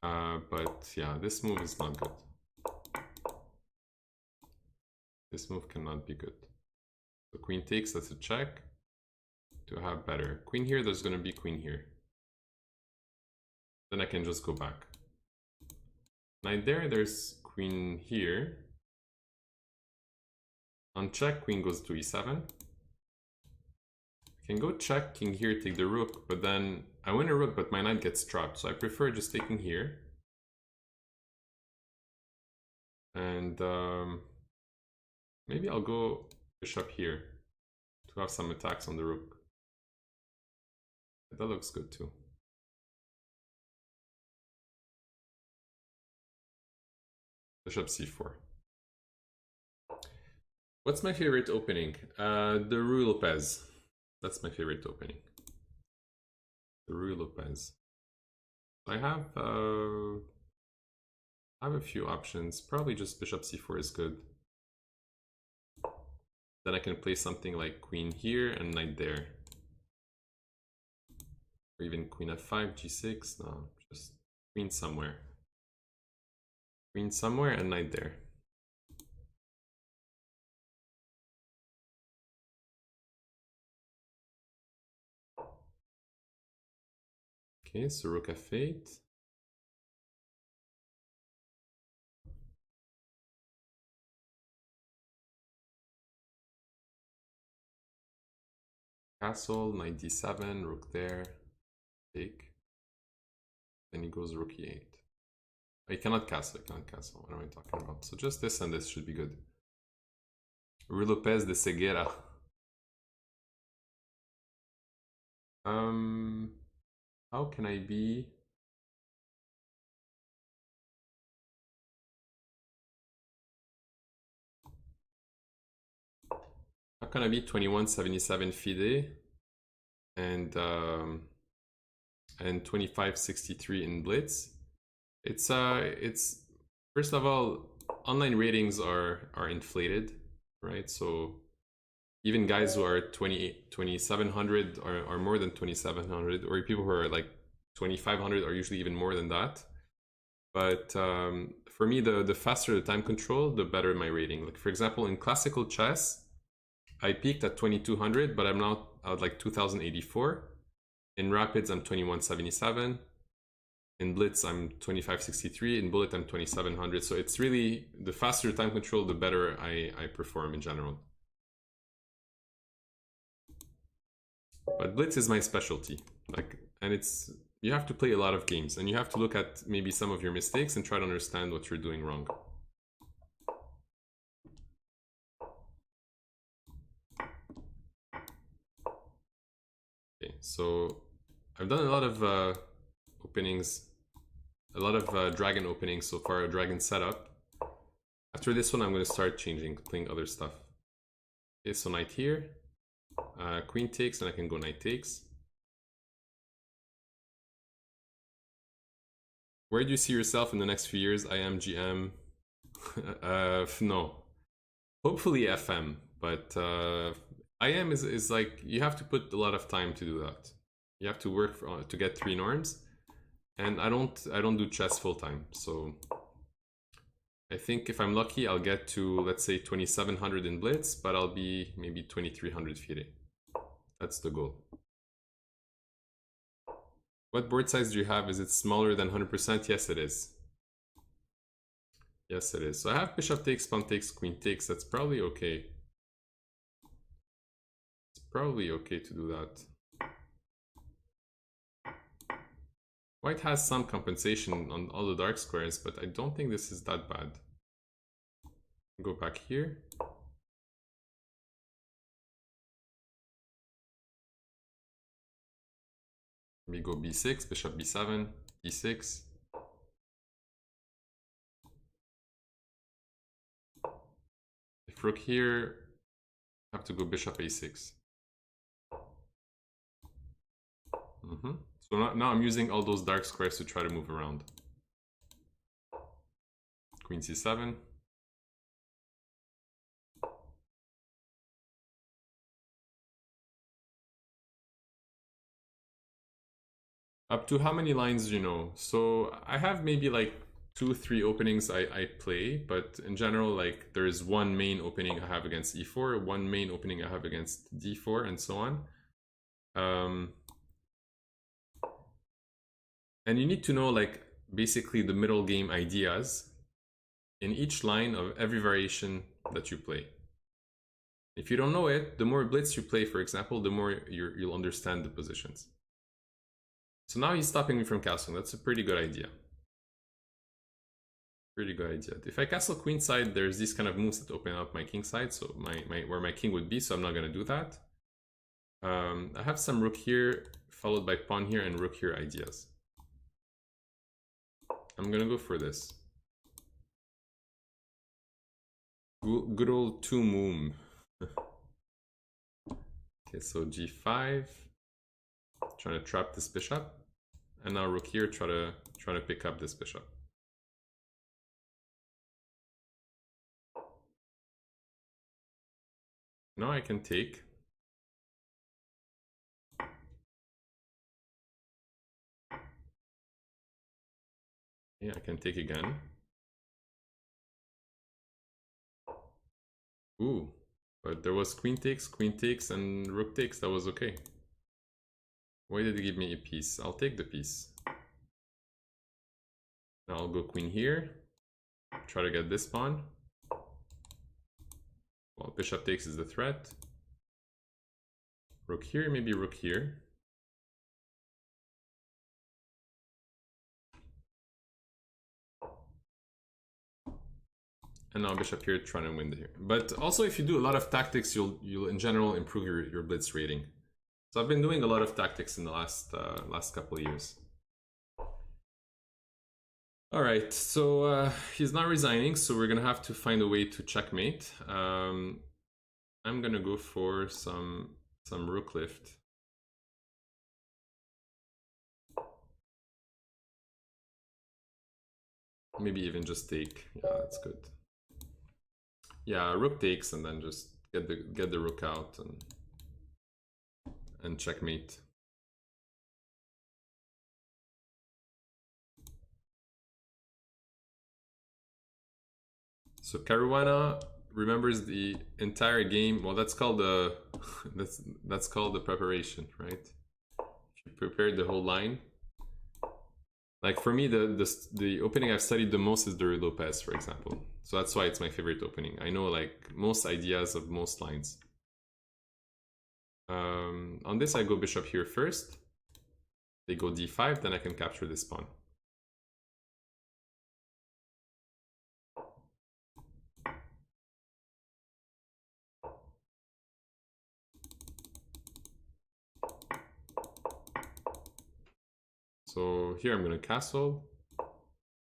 But yeah, this move is not good. This move cannot be good. The queen takes, that's a check. To have better. Queen here, there's going to be queen here. Then I can just go back. Knight there, there's queen here. On check, queen goes to e7. I can go check, king here, take the rook, but then I win a rook, but my knight gets trapped. So I prefer just taking here. And maybe I'll go bishop here to have some attacks on the rook. That looks good too. Bishop c4. What's my favorite opening? The Ruy Lopez. That's my favorite opening. The Ruy Lopez. I have a few options. Probably just bishop c4 is good. Then I can play something like queen here and knight there. Or even queen f5, g6. No, just queen somewhere. Queen somewhere and knight there. Okay, so rook f8. Castle, knight d7, rook there, take. Then he goes rook e8. Oh, he cannot castle, he cannot castle. What am I talking about? So just this and this should be good. Rui Lopez de Ceguera. How can I be? How can I be 2177 FIDE and 2563 in Blitz? It's first of all, online ratings are inflated, right? So even guys who are 2700 are more than 2700, or people who are like 2500 are usually even more than that. But for me, the faster the time control, the better my rating. Like for example, in classical chess, I peaked at 2200, but I'm now at like 2084. In Rapids, I'm 2177. In Blitz, I'm 2563. In Bullet, I'm 2700. So it's really, the faster time control, the better I perform in general. But Blitz is my specialty. And it's, you have to play a lot of games, and you have to look at maybe some of your mistakes and try to understand what you're doing wrong. Okay, so I've done a lot of openings, a lot of dragon openings so far, a dragon setup. After this one, I'm going to start playing other stuff. Okay, so knight here, queen takes, and I can go knight takes. Where do you see yourself in the next few years? I am GM. No. Hopefully FM, but IM is like, you have to put a lot of time to do that. You have to work to get 3 norms, and I don't do chess full time. So I think if I'm lucky, I'll get to, let's say, 2700 in Blitz, but I'll be maybe 2300 FIDE. That's the goal. What board size do you have? Is it smaller than 100%? Yes, it is. Yes, it is. So I have bishop takes, pawn takes, queen takes. That's probably okay. It's probably okay to do that. White has some compensation on all the dark squares, but I don't think this is that bad. Go back here. We go b6, bishop b7, d6. If rook here, I have to go bishop a6. So now I'm using all those dark squares to try to move around. Queen c7. Up to how many lines do you know? So I have maybe like 2-3 openings I play, but in general, like there's one main opening I have against e4, one main opening I have against d4, and so on. And you need to know like basically the middle game ideas in each line of every variation that you play. If you don't know it, the more blitz you play, for example, the more you'll understand the positions. So now he's stopping me from castling. That's a pretty good idea. Pretty good idea. If I castle queenside, there's these kind of moves that open up my king side, so where my king would be, so I'm not gonna do that. I have some rook here, followed by pawn here, and rook here ideas. I'm gonna go for this. Good old two moom. Okay, so g5, trying to trap this bishop, and now rook here, try to pick up this bishop. Now I can take. Yeah, I can take again. Ooh, but there was queen takes, and rook takes. That was okay. Why did he give me a piece? I'll take the piece. Now I'll go queen here. Try to get this pawn. Well, bishop takes is the threat. Rook here, maybe rook here. And now bishop here trying to win here. But also if you do a lot of tactics, you'll in general improve your blitz rating. So I've been doing a lot of tactics in the last couple of years. All right, so he's not resigning, so we're gonna have to find a way to checkmate. I'm gonna go for some rook lift. Maybe even just take. Yeah, that's good. Yeah, rook takes and then just get the rook out and checkmate. So Caruana remembers the entire game. Well, that's called the that's called the preparation, right? If you prepared the whole line. Like for me, the opening I've studied the most is the Lopez, for example. So that's why it's my favorite opening. I know like most ideas of most lines. On this, I go bishop here first. They go d5, then I can capture this pawn. So here I'm going to castle.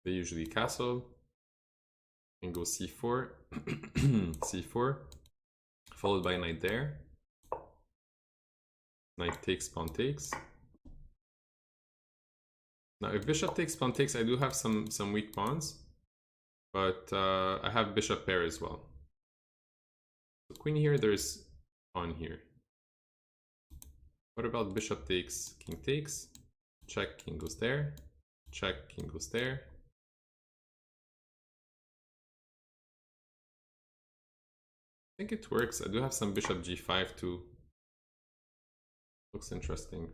They usually castle. And go c4. c4. Followed by knight there. Knight takes, pawn takes. Now if bishop takes, pawn takes, I do have some weak pawns. But I have bishop pair as well. So queen here, there's pawn here. What about bishop takes, king takes? Check, king goes there. Check, king goes there. I think it works. I do have some bishop g5 too. Looks interesting.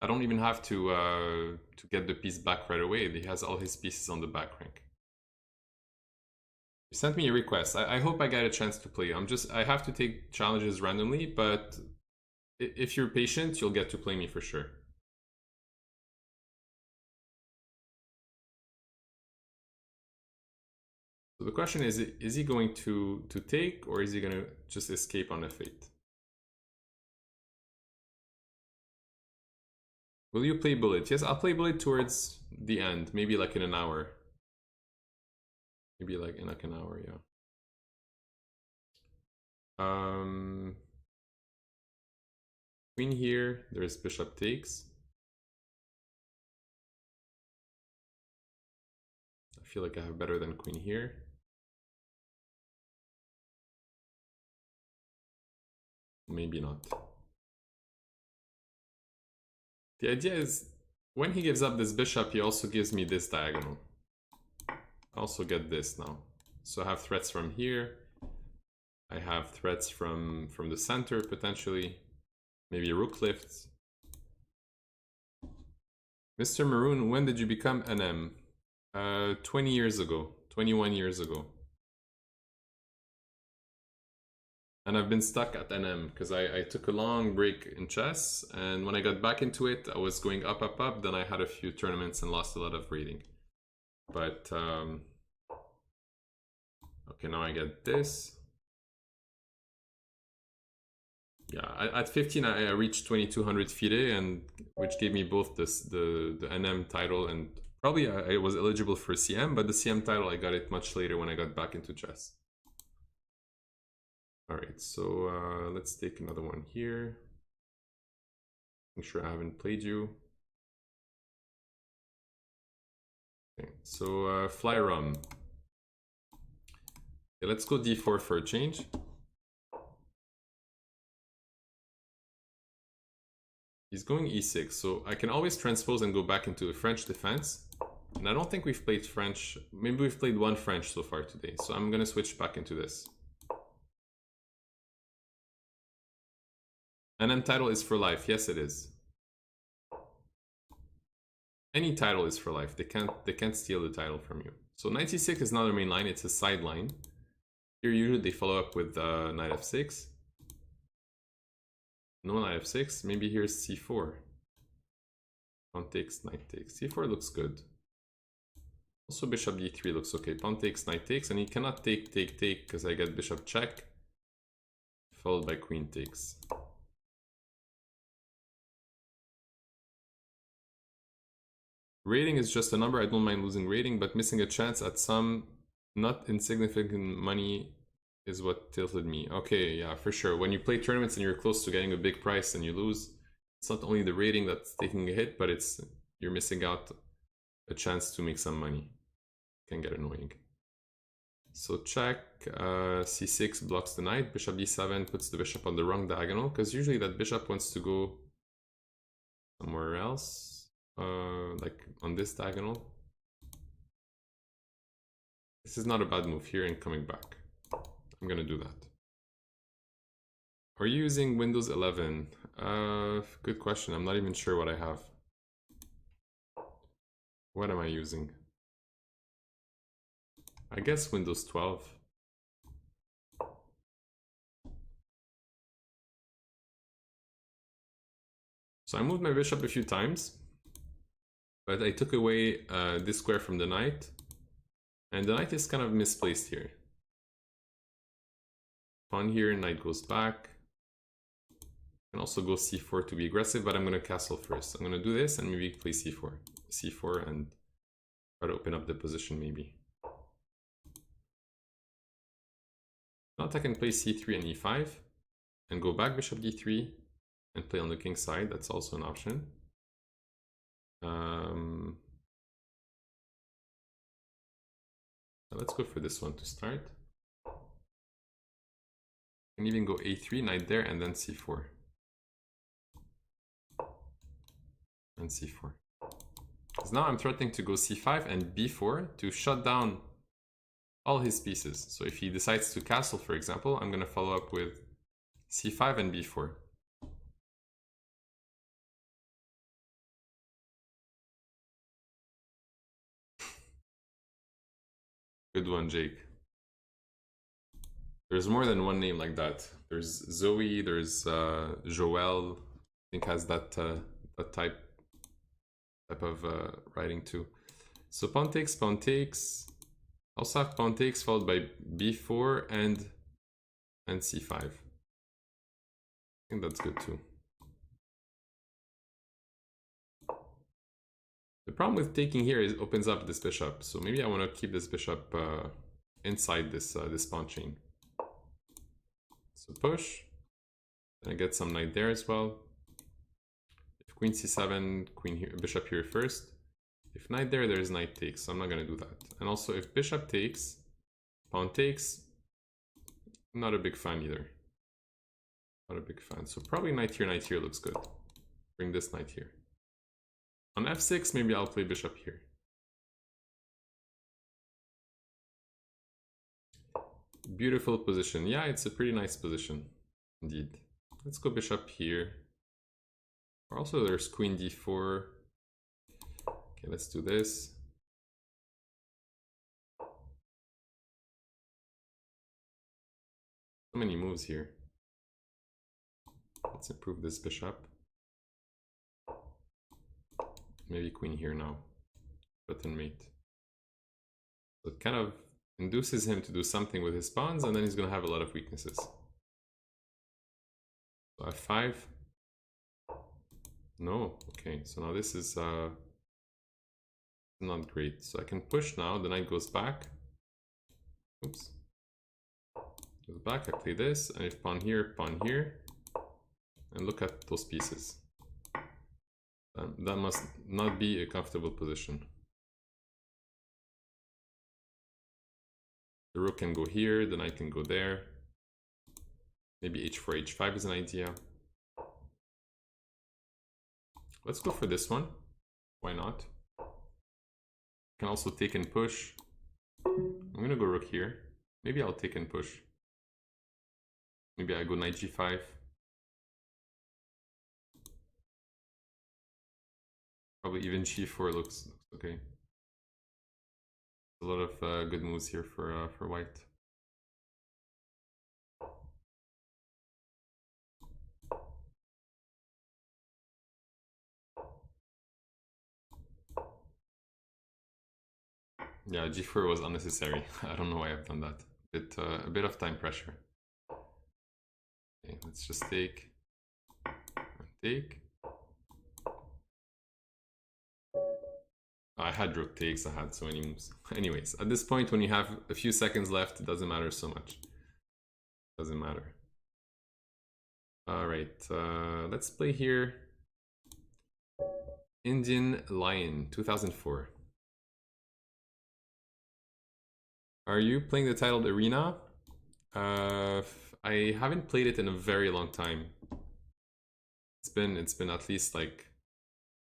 I don't even have to get the piece back right away. He has all his pieces on the back rank. You sent me a request. I hope I get a chance to play. I have to take challenges randomly, but if you're patient, you'll get to play me for sure. So the question is he going to take, or is he going to just escape on f8? Will you play bullet? Yes, I'll play bullet towards the end, maybe like in an hour. Maybe like in like an hour, yeah. Queen here, there's bishop takes. I feel like I have better than queen here. Maybe not. The idea is, when he gives up this bishop, he also gives me this diagonal. I also get this now. So I have threats from here. I have threats from the center, potentially. Maybe rook lifts. Mr. Maroun, when did you become NM? 20 years ago. 21 years ago. And I've been stuck at NM because I took a long break in chess, and when I got back into it, I was going up, up, up. Then I had a few tournaments and lost a lot of rating. But okay, now I get this. Yeah, at 15 I reached 2200 FIDE, and which gave me both the NM title, and probably I was eligible for CM, but the CM title I got it much later when I got back into chess. All right, so let's take another one here. Make sure I haven't played you. Okay, so fly rum. Okay, let's go d4 for a change. He's going e6, so I can always transpose and go back into a French defense. And I don't think we've played French. Maybe we've played one French so far today, so I'm going to switch back into this. I'm NM title is for life. Yes, it is. Any title is for life. They can't steal the title from you. So knight c6 is not a main line, it's a side line. Here usually they follow up with knight f6. No knight f6. Maybe here's c4. Pawn takes, knight takes. c4 looks good. Also bishop d3 looks okay. Pawn takes, knight takes, and he cannot take because I get bishop check, followed by queen takes. Rating is just a number. I don't mind losing rating, but missing a chance at some not insignificant money is what tilted me. Okay, yeah, for sure. When you play tournaments and you're close to getting a big price and you lose, it's not only the rating that's taking a hit, but you're missing out a chance to make some money. Can get annoying. So check, c6 blocks the knight, bishop d7 puts the bishop on the wrong diagonal, because usually that bishop wants to go somewhere else, like on this diagonal. This is not a bad move here and coming back. I'm gonna do that. Are you using Windows 11? Good question. I'm not even sure what I have. What am I using? I guess Windows 12. So I moved my bishop a few times, but I took away this square from the knight, and the knight is kind of misplaced here. Pawn here, knight goes back. I can also go c4 to be aggressive, but I'm going to castle first. I'm going to do this and maybe play c4. c4 and try to open up the position maybe. Not I can play c3 and e5 and go back bishop d3 and play on the king side. That's also an option. Let's go for this one to start. Can even go a3, knight there, and then c4. And c4. Because now I'm threatening to go c5 and b4 to shut down all his pieces. So if he decides to castle, for example, I'm going to follow up with c5 and b4. Good one, Jake. There's more than one name like that. There's Zoe, there's Joel, I think has that type of writing too. So pawn takes. Also have pawn takes followed by b4 and c5. I think that's good too. The problem with taking here is it opens up this bishop. So maybe I want to keep this bishop inside this this pawn chain. So push. Then I get some knight there as well. If queen c7, queen here, bishop here first. If knight there, there's knight takes, so I'm not going to do that. And also if bishop takes, pawn takes, I'm not a big fan either. Not a big fan. So probably knight here looks good. Bring this knight here. On f6, maybe I'll play bishop here. Beautiful position. Yeah, it's a pretty nice position indeed. Let's go bishop here. Also, there's queen d4. Okay, let's do this. So many moves here. Let's improve this bishop. Maybe queen here now. Button mate. So it kind of induces him to do something with his pawns, and then he's going to have a lot of weaknesses. So f5. No, okay, so now this is not great. So I can push now, the knight goes back. Oops. Goes back, I play this, and if pawn here, and look at those pieces. That must not be a comfortable position. The rook can go here, the knight can go there. Maybe h4, h5 is an idea. Let's go for this one. Why not? Can also take and push. I'm gonna go rook here. Maybe I'll take and push. Maybe I go knight g5. Probably even g4 looks okay. A lot of good moves here for white. Yeah, g4 was unnecessary. I don't know why I've done that. A bit of time pressure. Okay, let's just take and take. I had rook takes, I had so many moves. Anyways, at this point, when you have a few seconds left, it doesn't matter so much. Doesn't matter. All right, let's play here. Indian Lion, 2004. Are you playing the titled Arena? I haven't played it in a very long time. It's been at least like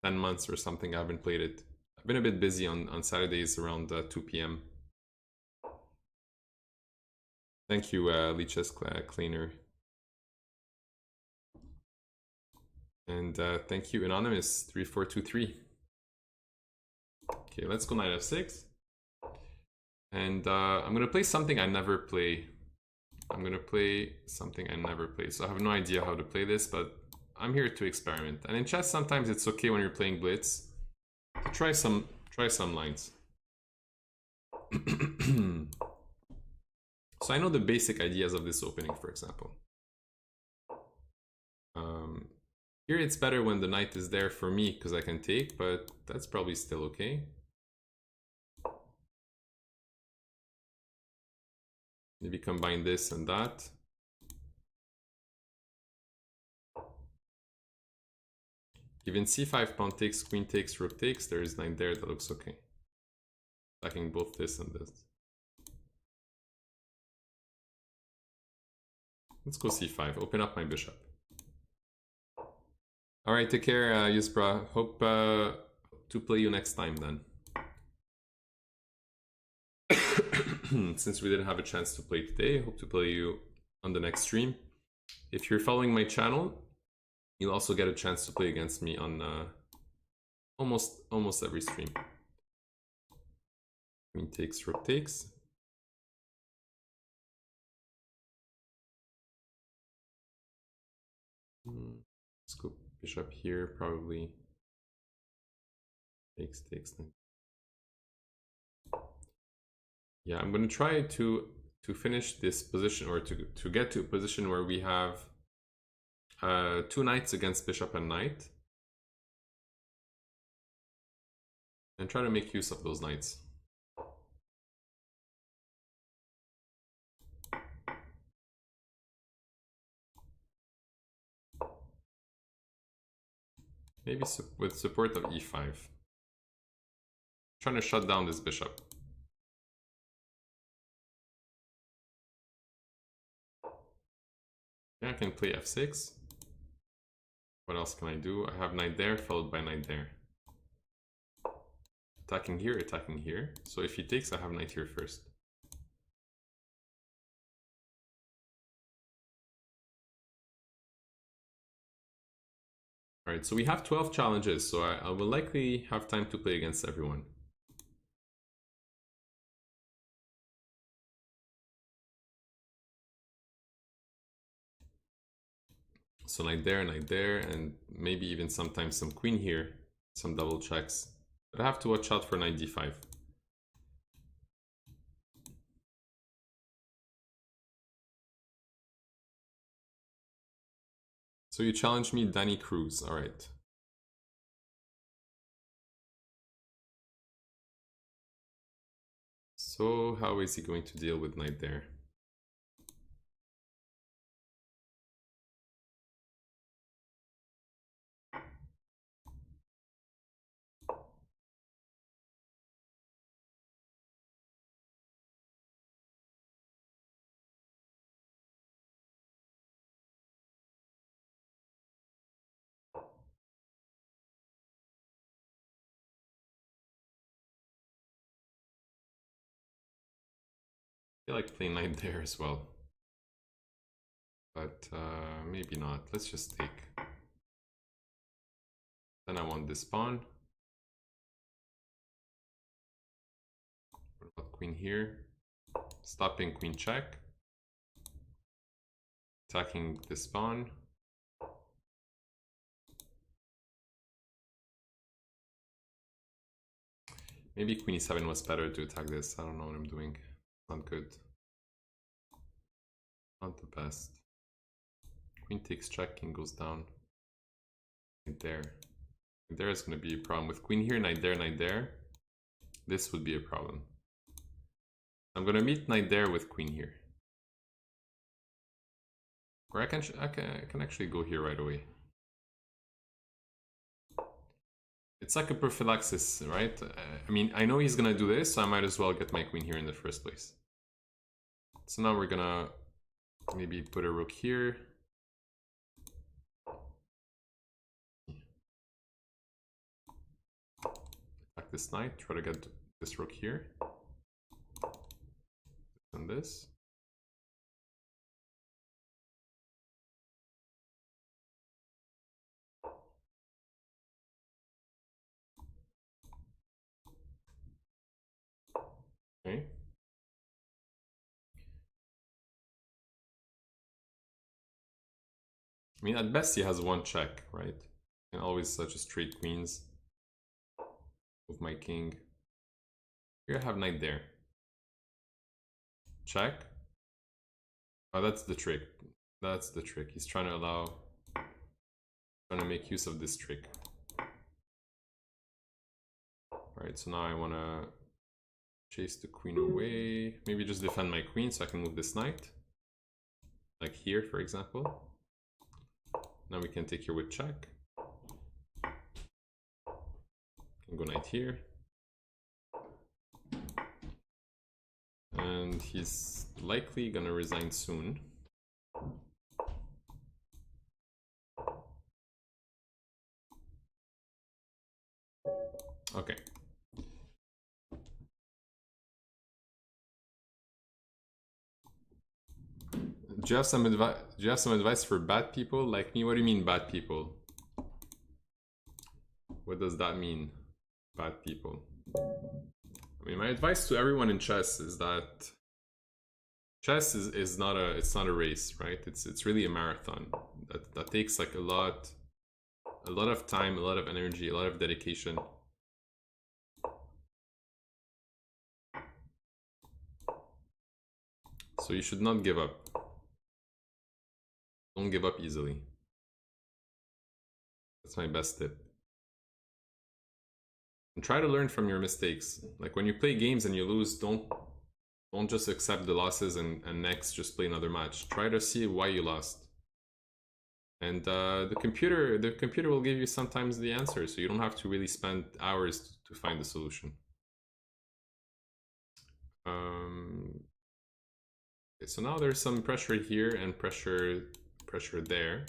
10 months or something. I haven't played it. I've been a bit busy on Saturdays around 2 p.m. Thank you, Lichess Cleaner. And thank you, Anonymous3423. Okay, let's go knight f6. And I'm gonna play something I never play. I'm gonna play something I never play. So I have no idea how to play this, but I'm here to experiment. And in chess, sometimes it's okay when you're playing blitz to try some lines. So I know the basic ideas of this opening, for example. Here it's better when the knight is there for me because I can take, but that's probably still okay. Maybe combine this and that. Given c5, pawn takes, queen takes, rook takes, there is knight there, that looks okay. Attacking both this and this. Let's go c5, open up my bishop. Alright, take care, Yusbra. Hope to play you next time then. Since we didn't have a chance to play today, hope to play you on the next stream. If you're following my channel, you'll also get a chance to play against me on almost every stream. Queen takes, rook takes. Let's go bishop here, probably. Takes. Yeah, I'm gonna try to finish this position, or to get to a position where we have two knights against bishop and knight, and try to make use of those knights. Maybe with support of e5. Trying to shut down this bishop. Yeah, I can play f6. What else can I do? I have knight there, followed by knight there. Attacking here, attacking here. So if he takes, I have knight here first. Alright, so we have 12 challenges, so I will likely have time to play against everyone. So knight there, and maybe even sometimes some queen here, some double checks. But I have to watch out for knight d5. So you challenge me, Danny Cruz. All right. So how is he going to deal with knight there? I like playing knight there as well. But maybe not. Let's just take. Then I want this pawn. queen here, stopping queen check, attacking this pawn. Maybe queen e7 was better to attack this. I don't know what I'm doing. Not good. Not the best. Queen takes check, king goes down. Knight there. Knight there is going to be a problem. With queen here, knight there. This would be a problem. I'm going to meet knight there with queen here. Or I can actually go here right away. It's like a prophylaxis, right? I mean, I know he's gonna do this, so I might as well get my queen here in the first place. So now we're gonna maybe put a rook here. Attack this knight, try to get this rook here. And this. Okay. I mean, at best he has one check, right? And always just trade queens with my king. Here I have knight there. Check. Oh, that's the trick. That's the trick. He's trying to make use of this trick. Alright, so now I want to chase the queen away. Maybe just defend my queen so I can move this knight. Like here, for example. Now we can take here with check. Can go knight here. And he's likely gonna resign soon. Okay. Do you have some advice for bad people like me? What do you mean bad people? What does that mean? Bad people. I mean, my advice to everyone in chess is that chess is not a race, right? It's really a marathon that takes like a lot of time, a lot of energy, a lot of dedication. So you should not give up. Don't give up easily. That's my best tip. And try to learn from your mistakes. Like when you play games and you lose, don't just accept the losses and next just play another match. Try to see why you lost. And the computer will give you sometimes the answer, so you don't have to really spend hours to find the solution. Okay, so now there's some pressure here and pressure there.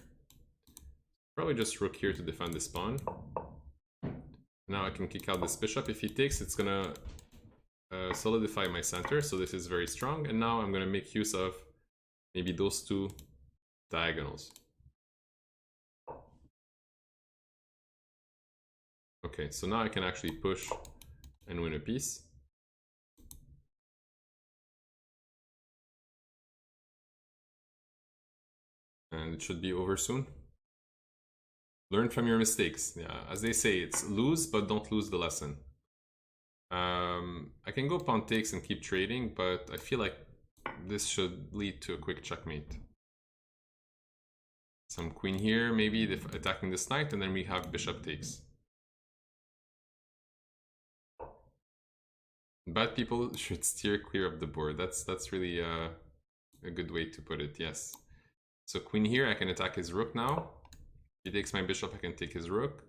Probably just rook here to defend this pawn. Now I can kick out this bishop. If he takes, it's gonna solidify my center, so this is very strong. And now I'm gonna make use of maybe those two diagonals. Okay, so now I can actually push and win a piece. And it should be over soon. Learn from your mistakes. Yeah, as they say, it's lose, but don't lose the lesson. I can go pawn takes and keep trading, but I feel like this should lead to a quick checkmate. Some queen here, maybe attacking this knight, and then we have bishop takes. Bad people should steer clear of the board. That's really a good way to put it, yes. So queen here, I can attack his rook now. If he takes my bishop, I can take his rook.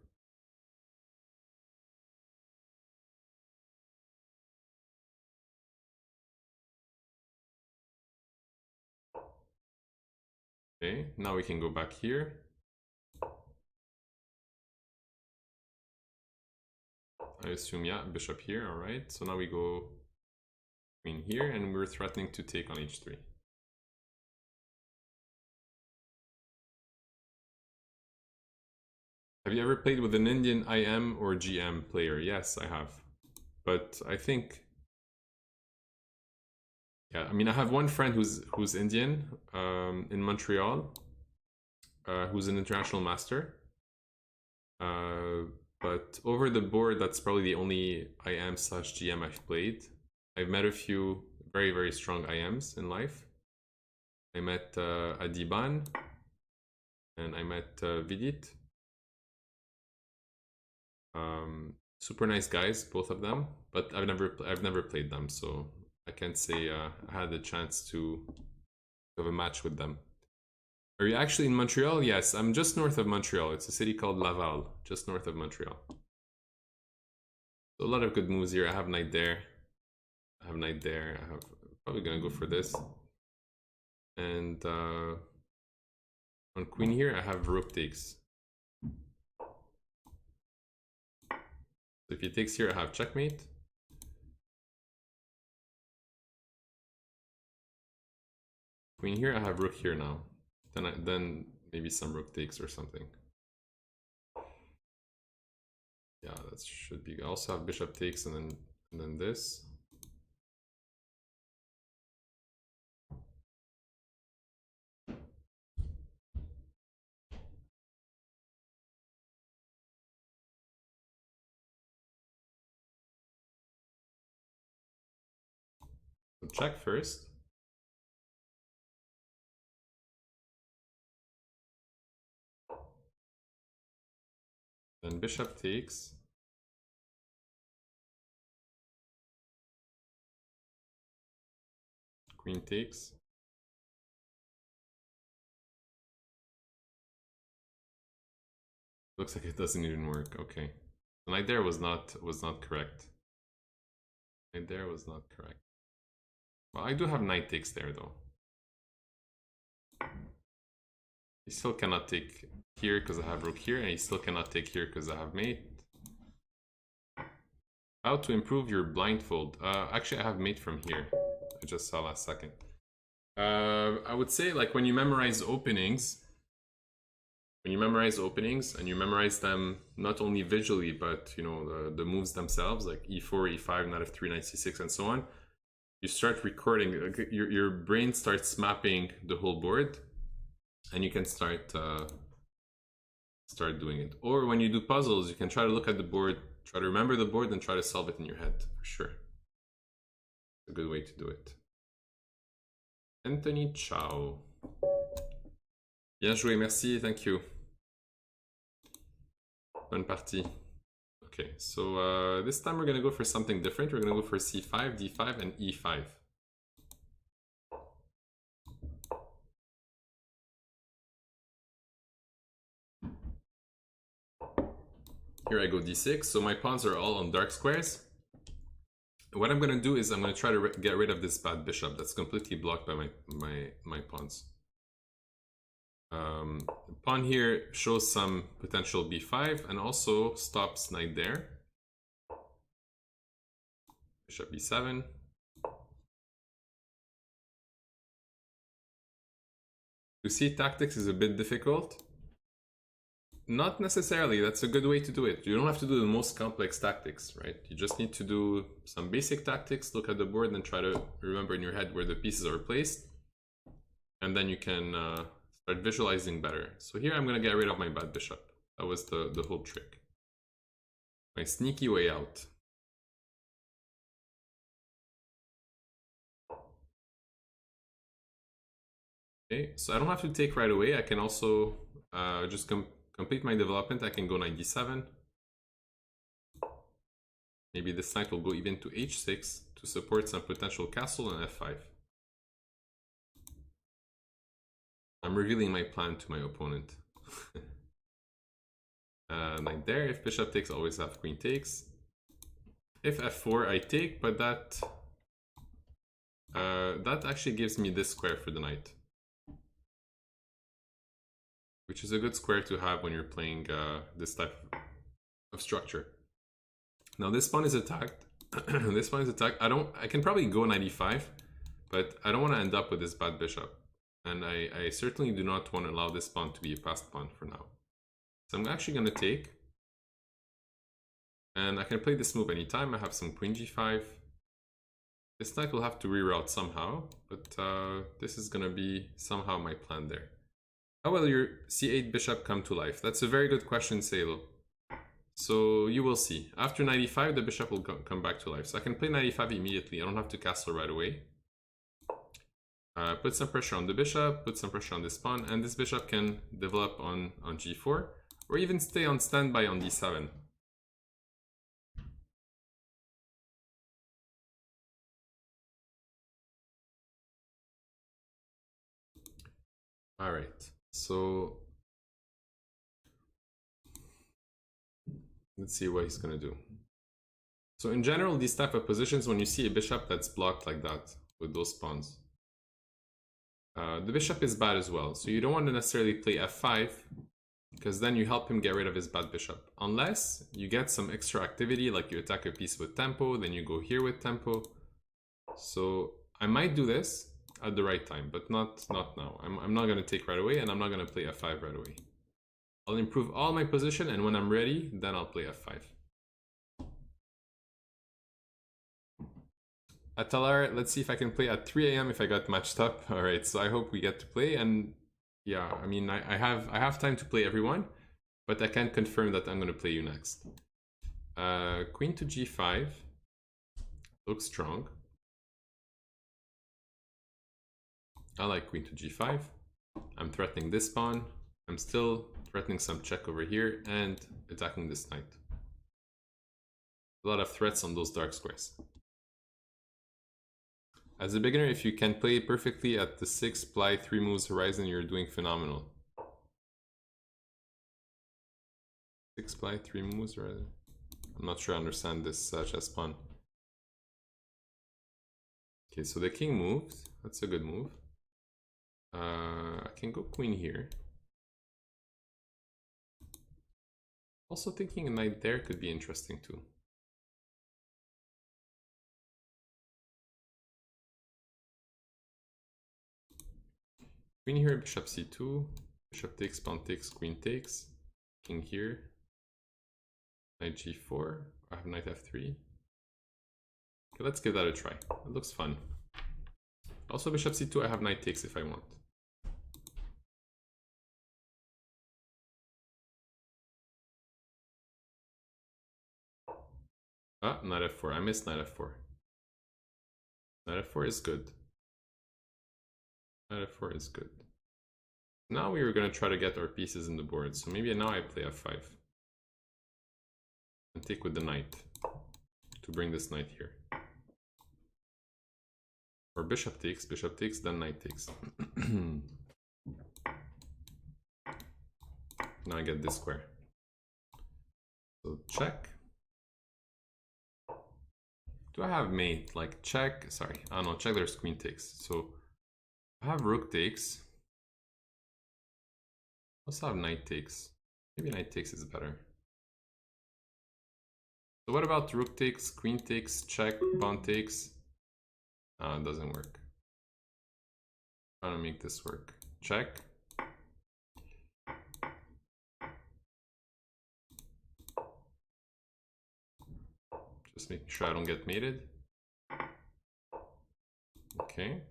Okay, now we can go back here. I assume, yeah, bishop here, alright. So now we go queen here, and we're threatening to take on h3. Have you ever played with an Indian IM or GM player? Yes, I have. But I think Yeah, I mean, I have one friend who's Indian, in Montreal, who's an international master. But over the board, that's probably the only IM/GM I've played. I've met a few very, very strong IMs in life. I met Adiban, and I met Vidit. Super nice guys, both of them. But I've never played them, so I can't say I had the chance to have a match with them. Are you actually in Montreal? Yes, I'm just north of Montreal. It's a city called Laval, just north of Montreal. So a lot of good moves here. I have knight there. I have knight there. I have probably gonna go for this. And on queen here, I have rook takes. So if he takes here, I have checkmate. Queen here, I have rook here now. Then maybe some rook takes or something. Yeah, that should be. I also have bishop takes and then this. So check first. Then bishop takes. Queen takes. Looks like it doesn't even work. Okay. The knight there was not correct. Knight there was not correct. Well, I do have knight takes there though. He still cannot take here because I have rook here, and he still cannot take here because I have mate. How to improve your blindfold? Actually, I have mate from here. I just saw last second. I would say, like, when you memorize openings, and you memorize them not only visually, but you know the moves themselves, like e4, e5, knight f3, knight c6, and so on. You start recording. Your brain starts mapping the whole board, and you can start doing it. Or when you do puzzles, you can try to look at the board, try to remember the board, and try to solve it in your head, for sure. It's a good way to do it. Anthony Chow. Bien joué, merci, thank you. Bonne partie. Okay, so this time we're gonna go for something different. We're gonna go for c5, d5, and e5. Here I go d6, so my pawns are all on dark squares. What I'm gonna do is I'm gonna try to get rid of this bad bishop that's completely blocked by my pawns. Pawn here shows some potential b5 and also stops knight there. Bishop b7. You see, tactics is a bit difficult. Not necessarily, that's a good way to do it. You don't have to do the most complex tactics, right? You just need to do some basic tactics, look at the board and try to remember in your head where the pieces are placed. And then you can start visualizing better. So here I'm gonna get rid of my bad bishop. That was the whole trick. My sneaky way out. Okay, so I don't have to take right away. I can also just complete my development. I can go knight d7. Maybe this knight will go even to h6 to support some potential castle and f5. I'm revealing my plan to my opponent. Knight there. If bishop takes, always have queen takes. If f4, I take, but that actually gives me this square for the knight, which is a good square to have when you're playing this type of structure. Now this pawn is attacked. This pawn is attacked. I can probably go knight e5, but I don't want to end up with this bad bishop. And I certainly do not want to allow this pawn to be a passed pawn for now. So I'm actually going to take. And I can play this move anytime. I have some queen g5. This knight will have to reroute somehow, but this is gonna be somehow my plan there. How will your c8 bishop come to life? That's a very good question, Salo. So you will see. After 95, the bishop will come back to life. So I can play 95 immediately. I don't have to castle right away. Put some pressure on the bishop, put some pressure on this pawn, and this bishop can develop on g4, or even stay on standby on d7. All right, so let's see what he's gonna do. So in general, these type of positions, when you see a bishop that's blocked like that with those pawns, the bishop is bad as well. So you don't want to necessarily play f5, because then you help him get rid of his bad bishop. Unless you get some extra activity, like you attack a piece with tempo, then you go here with tempo. So I might do this at the right time, but not now. I'm not going to take right away, and I'm not going to play f5 right away. I'll improve all my position, and when I'm ready, then I'll play f5. Atalar, let's see if I can play at 3 AM if I got matched up. All right, so I hope we get to play, and yeah, I mean, I have time to play everyone, but I can't confirm that I'm going to play you next. Queen to g5 looks strong. I like queen to g5. I'm threatening this pawn. I'm still threatening some check over here and attacking this knight. A lot of threats on those dark squares. As a beginner, if you can play perfectly at the 6 ply 3 moves horizon, you're doing phenomenal. 6 ply 3 moves horizon? I'm not sure I understand this chess pawn. Okay, so the king moved. That's a good move. I can go queen here. Also thinking a knight there could be interesting too. Queen here, bishop c2, bishop takes, pawn takes, queen takes, king here, knight g4, I have knight f3. Okay, let's give that a try. It looks fun. Also bishop c2, I have knight takes if I want. Ah, knight f4, I missed knight f4. Knight f4 is good. Knight f4 is good. Now we were going to try to get our pieces in the board, so maybe now I play f5. And take with the knight to bring this knight here. Or bishop takes, then knight takes. Now I get this square. So check. Do I have mate? Like check, sorry, oh no, check, there's queen takes. So I have rook takes. Also have knight takes. Maybe knight takes is better. So what about rook takes, queen takes, check, pawn takes? It doesn't work. Trying to make this work. Check. Just making sure I don't get mated. Okay.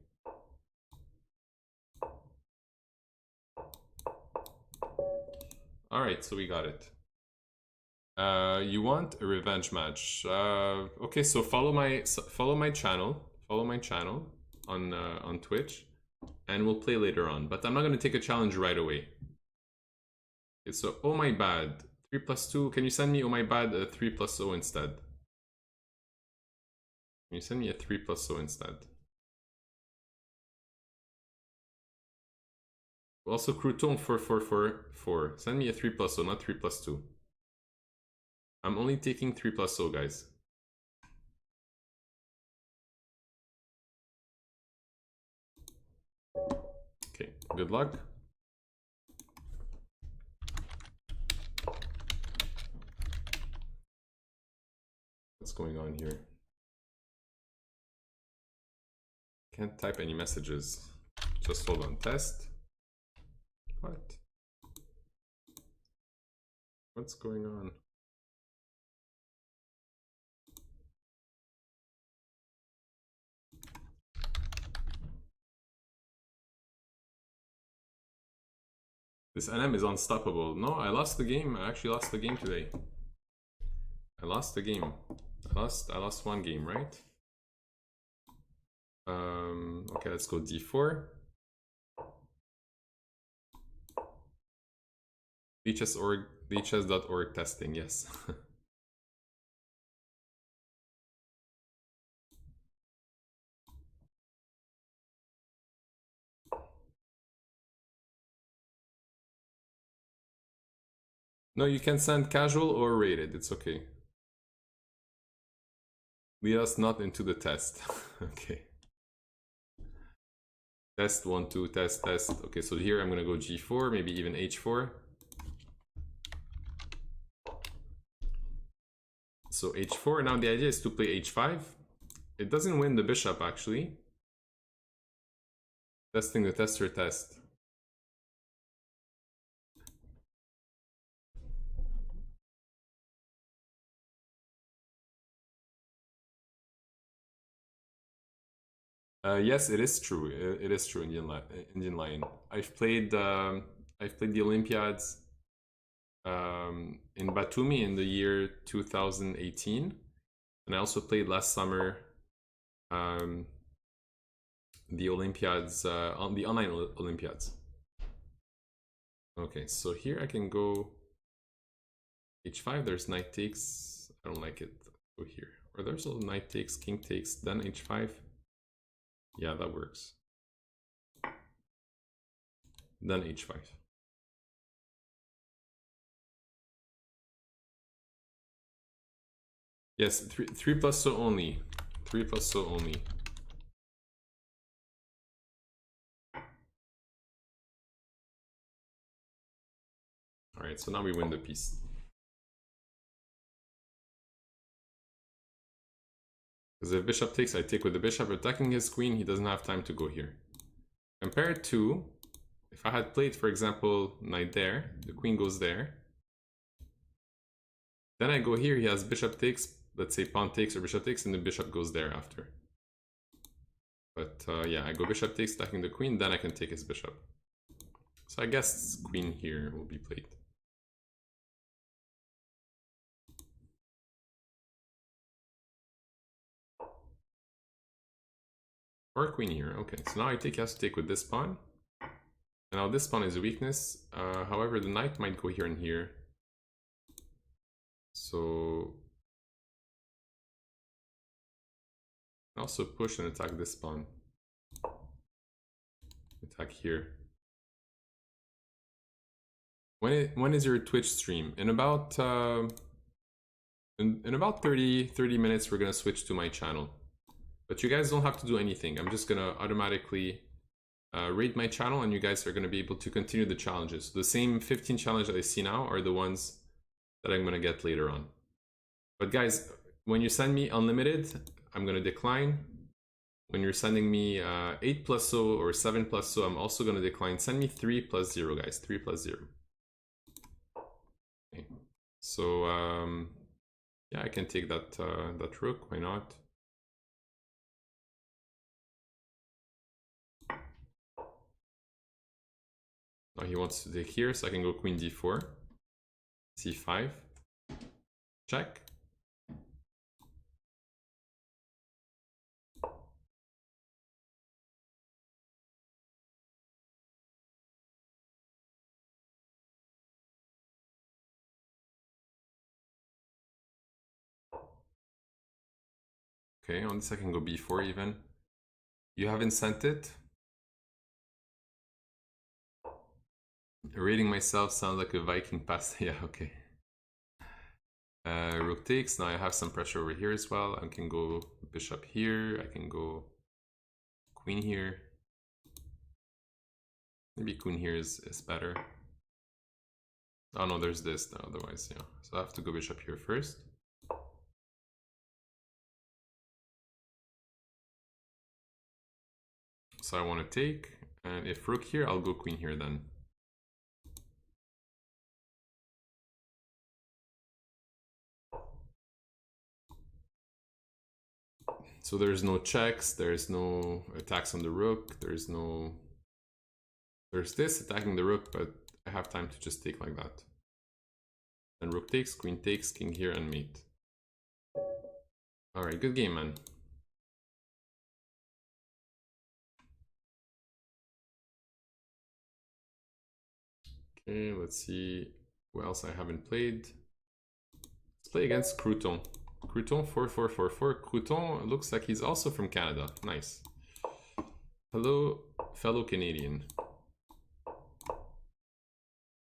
Alright, so we got it. You want a revenge match? Okay, so follow my channel. Follow my channel on Twitch, and we'll play later on. But I'm not going to take a challenge right away. Okay, so oh my bad, 3+2. Can you send me oh my bad 3+0 instead? Can you send me a 3+0 instead? Also, Crouton 4. Send me a 3+0, not 3+2. I'm only taking 3+0, guys. Okay, good luck. What's going on here? Can't type any messages. Just hold on. Test. What? What's going on? This NM is unstoppable. No, I lost the game. I actually lost the game today. I lost the game. I lost one game, right? Okay, let's go d4. Lichess.org testing, yes. No, you can send casual or rated, it's okay. Lead us not into the test. Okay. Test 1, 2, test. Okay, so here I'm gonna go g4, maybe even h4. So h4, now the idea is to play h5. It doesn't win the bishop actually. Testing the tester test. Yes, it is true. It is true, Indian Lion. I've played the Olympiads in Batumi in the year 2018, and I also played last summer the Olympiads on the online Olympiads. Okay, so here I can go h5. There's knight takes. I don't like it. Go here, or there's a knight takes, king takes, then h5. Yeah, that works. Then h5. Yes, 3 plus so only. 3 plus so only. Alright, so now we win the piece. Because if bishop takes, I take with the bishop. Attacking his queen, he doesn't have time to go here. Compared to, if I had played, for example, knight there, the queen goes there. Then I go here, he has bishop takes, let's say pawn takes or bishop takes, and the bishop goes there after. But yeah, I go bishop takes, attacking the queen, then I can take his bishop. So I guess queen here will be played. Or queen here. Okay, so now I take, he has to take with this pawn. And now this pawn is a weakness. However, the knight might go here and here. So also push and attack this pawn. Attack here. When is your Twitch stream? In about in about 30 minutes we're gonna switch to my channel. But you guys don't have to do anything. I'm just gonna automatically raid my channel, and you guys are gonna be able to continue the challenges. The same 15 challenges that I see now are the ones that I'm gonna get later on. But guys, when you send me unlimited, I'm gonna decline. When you're sending me 8 plus so or 7 plus so, I'm also gonna decline. Send me 3 plus 0, guys. 3 plus 0. Okay. So yeah, I can take that that rook. Why not? Now he wants to take here, so I can go queen d4, c5, check. Okay, on this I can go b4 even. You haven't sent it? Rating myself sounds like a Viking past. Yeah, okay. Rook takes. Now I have some pressure over here as well. I can go bishop here. I can go queen here. Maybe queen here is better. Oh no, there's this now, otherwise, yeah. So I have to go bishop here first. So I want to take, and if rook here, I'll go queen here then. So there's no checks, there's no attacks on the rook, there's this attacking the rook, but I have time to just take like that. Then rook takes, queen takes, king here, and mate. Alright, good game, man. Okay, let's see who else I haven't played. Let's play against Crouton. Crouton 4444. Crouton looks like he's also from Canada. Nice. Hello, fellow Canadian.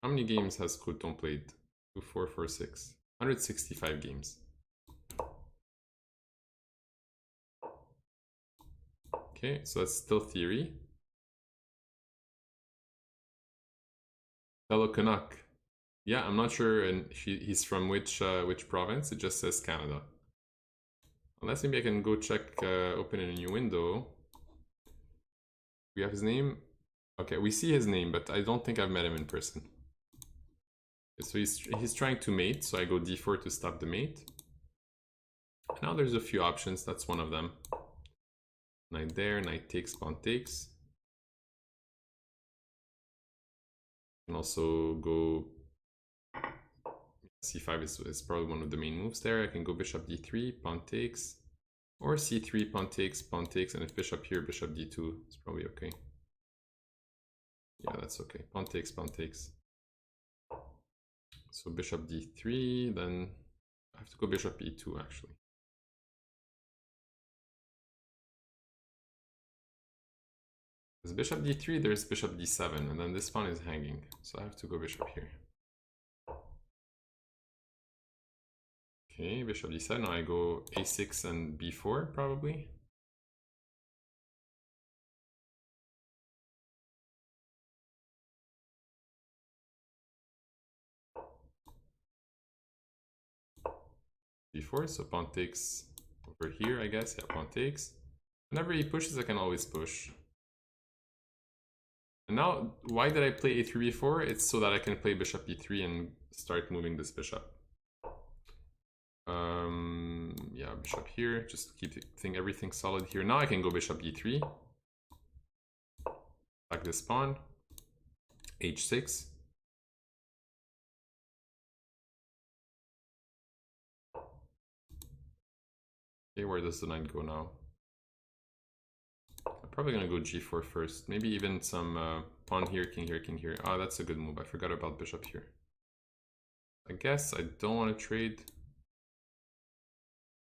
How many games has Crouton played? 2446. 165 games. Okay, so that's still theory. Fellow Canuck. Yeah, I'm not sure, and he's from which province. It just says Canada. Unless maybe I can go check, open a new window. We have his name. Okay, we see his name, but I don't think I've met him in person. Okay, so he's trying to mate, so I go d4 to stop the mate. Now there's a few options. That's one of them. Knight there, knight takes, pawn takes. Can also go c5 is probably one of the main moves there. I can go bishop d3, pawn takes, or c3, pawn takes, and if bishop here, bishop d2, it's probably okay. Yeah, that's okay. Pawn takes, pawn takes. So bishop d3, then I have to go bishop e2 actually. There's bishop d3, there's bishop d7, and then this pawn is hanging. So I have to go bishop here. Okay, bishop d7, now I go a6 and b4 probably. b4, so pawn takes over here, I guess. Yeah, pawn takes. Whenever he pushes, I can always push. And now, why did I play a3 before? It's so that I can play bishop e3 and start moving this bishop. Yeah, bishop here, just to keep everything solid here. Now I can go bishop d3. Back this pawn. h6. Okay, where does the knight go now? I'm probably gonna go g4 first. Maybe even some pawn here, king here, king here. Ah, that's a good move. I forgot about bishop here. I guess I don't want to trade.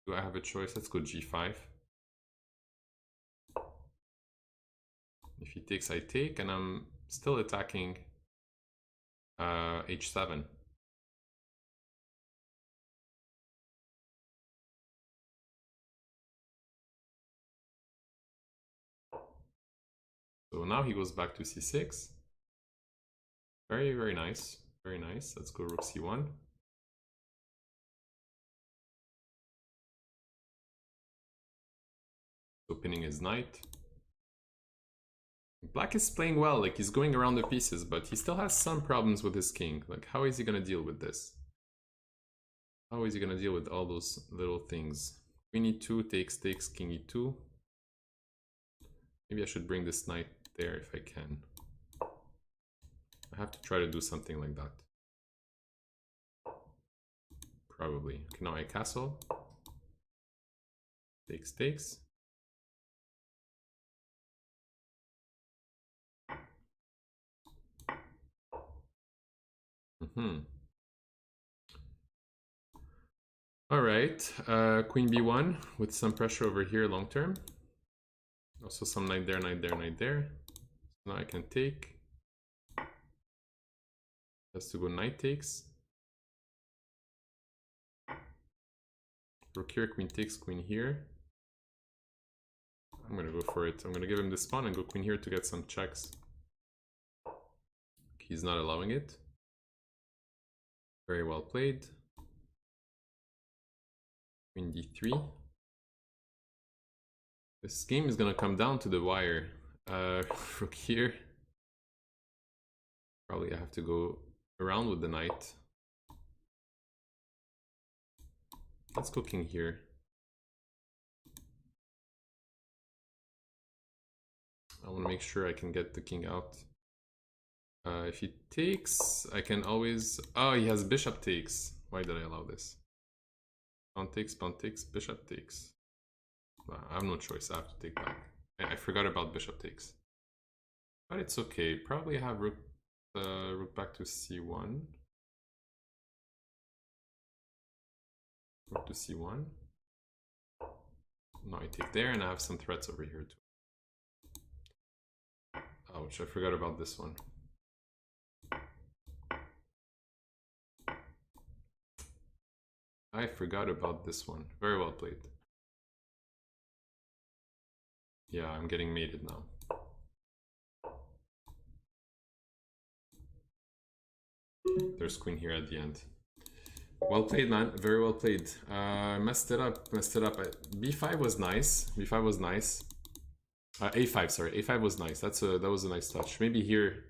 Do I have a choice? Let's go g5. If he takes, I take, and I'm still attacking h7. So now he goes back to c6. Very, very nice. Very nice. Let's go rook c1. So pinning his knight. Black is playing well, like he's going around the pieces, but he still has some problems with his king. Like, how is he gonna deal with this? How is he gonna deal with all those little things? Queen e2 takes, king e2. Maybe I should bring this knight there if I can. I have to try to do something like that. Probably. Okay, now I castle. Takes. Alright, queen b1 with some pressure over here long term. Also some knight there, knight there, knight there. So now I can take. Has to go knight takes. Rook here, queen takes, queen here. I'm gonna go for it. I'm gonna give him this pawn and go queen here to get some checks. He's not allowing it. Very well played. Queen d3. This game is gonna come down to the wire. Rook here. Probably I have to go around with the knight. Let's go king here. I want to make sure I can get the king out. If he takes, I can always... Oh, he has bishop takes. Why did I allow this? Pawn takes, bishop takes. I have no choice, I have to take back. I forgot about bishop takes. But it's okay. Probably have rook back to c1. Rook to c1. Now I take there, and I have some threats over here too. Ouch, I forgot about this one. I forgot about this one. Very well played. Yeah, I'm getting mated now. There's queen here at the end. Well played, man. Very well played. Messed it up. B5 was nice. B5 was nice. A5, sorry. A5 was nice. That was a nice touch. Maybe here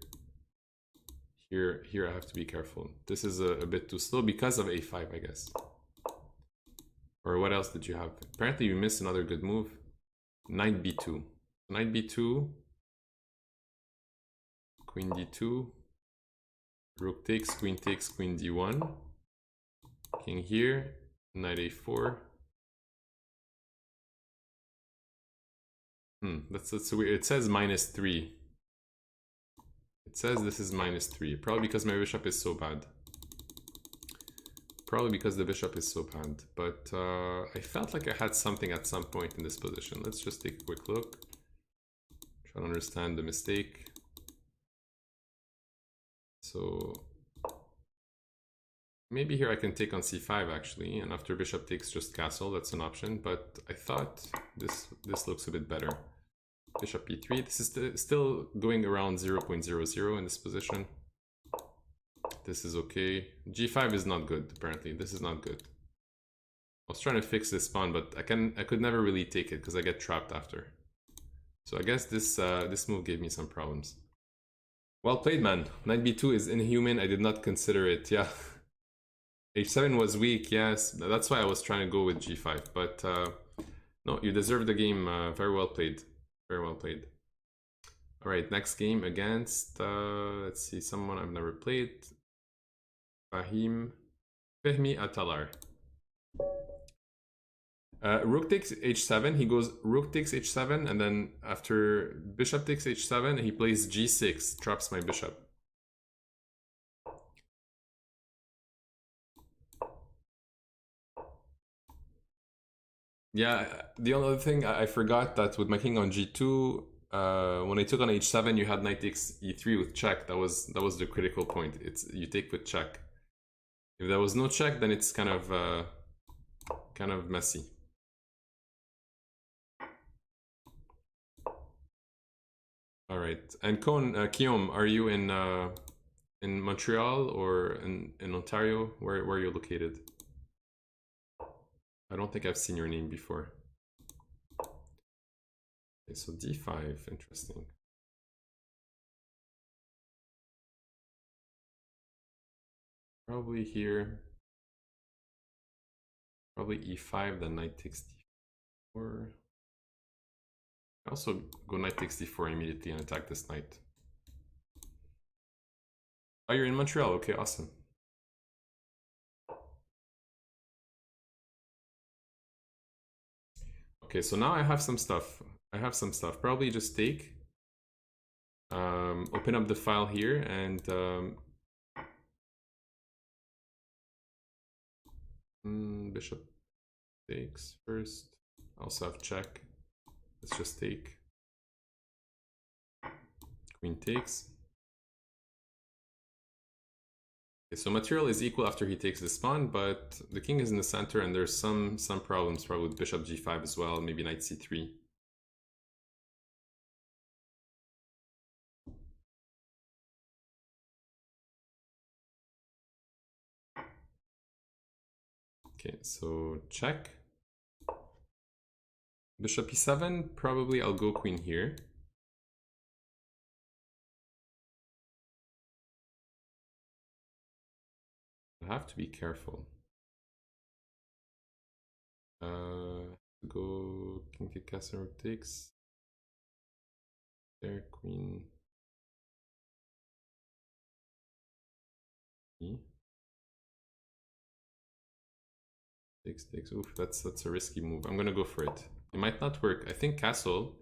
I have to be careful. This is a bit too slow because of A5, I guess. Or what else did you have? Apparently you missed another good move. Knight B2. Knight B2. Queen D2. Rook takes, queen D1. King here. Knight A4. That's weird. It says -3. It says this is -3. Probably because my bishop is so bad. Probably because the bishop is so bad. But I felt like I had something at some point in this position. Let's just take a quick look. Try to understand the mistake. So maybe here I can take on c5 actually, and after bishop takes just castle, that's an option. But I thought this looks a bit better. Bishop e3. This is still going around 0.00 in this position. This is okay. G5 is not good, apparently. This is not good. I was trying to fix this pawn, but I could never really take it because I get trapped after. So I guess this move gave me some problems. Well played, man. Knight b2 is inhuman. I did not consider it. Yeah. h7 was weak, yes. That's why I was trying to go with g5. But no, you deserve the game. Very well played. Very well played. All right, next game against, let's see, someone I've never played. Fehmi Atalar. Rook takes h7. He goes rook takes h7, and then after bishop takes h7, he plays g6, traps my bishop. Yeah, the only other thing I forgot that with my king on g2, when I took on h7, you had knight takes e3 with check. That was the critical point. It's you take with check. If there was no check, then it's kind of messy. All right, and Guillaume, are you in Montreal or in Ontario? Where are you located? I don't think I've seen your name before. Okay, so d5, interesting. Probably here. Probably e5, then knight takes d4. I also go knight takes d4 immediately and attack this knight. Oh, you're in Montreal. Okay, awesome. Okay, so now I have some stuff. Probably just take. Open up the file here and bishop takes first. Also have check. Let's just take. Queen takes. Okay, so material is equal after he takes this pawn, but the king is in the center and there's some problems probably with bishop g5 as well, maybe knight c3. Okay, so check. Bishop e7, probably I'll go queen here. I have to be careful. Go king takes castle, rook takes. There, queen. Takes. Oof, that's a risky move. I'm gonna go for it. It might not work. I think castle.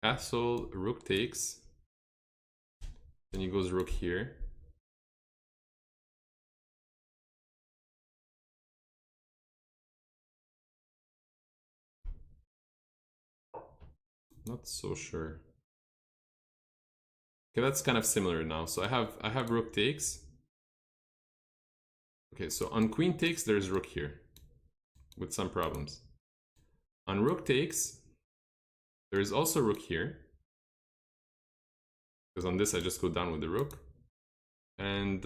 Castle, rook takes. Then he goes rook here. Not so sure. Okay, that's kind of similar now. So I have rook takes. Okay, so on queen takes, there's rook here with some problems. On rook takes, there is also rook here. Because on this, I just go down with the rook. And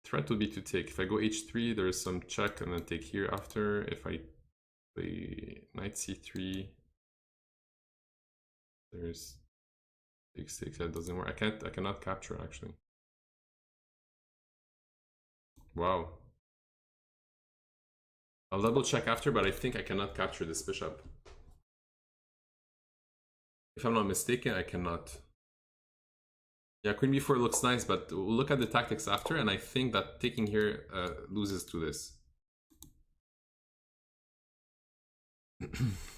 threat would be to take. If I go h3, there's some check and then take here after. If I play knight c3, there's h6. That doesn't work. I cannot capture actually. Wow. I'll double check after, but I think I cannot capture this bishop. If I'm not mistaken, I cannot. Yeah, queen b4 looks nice, but we'll look at the tactics after, and I think that taking here loses to this.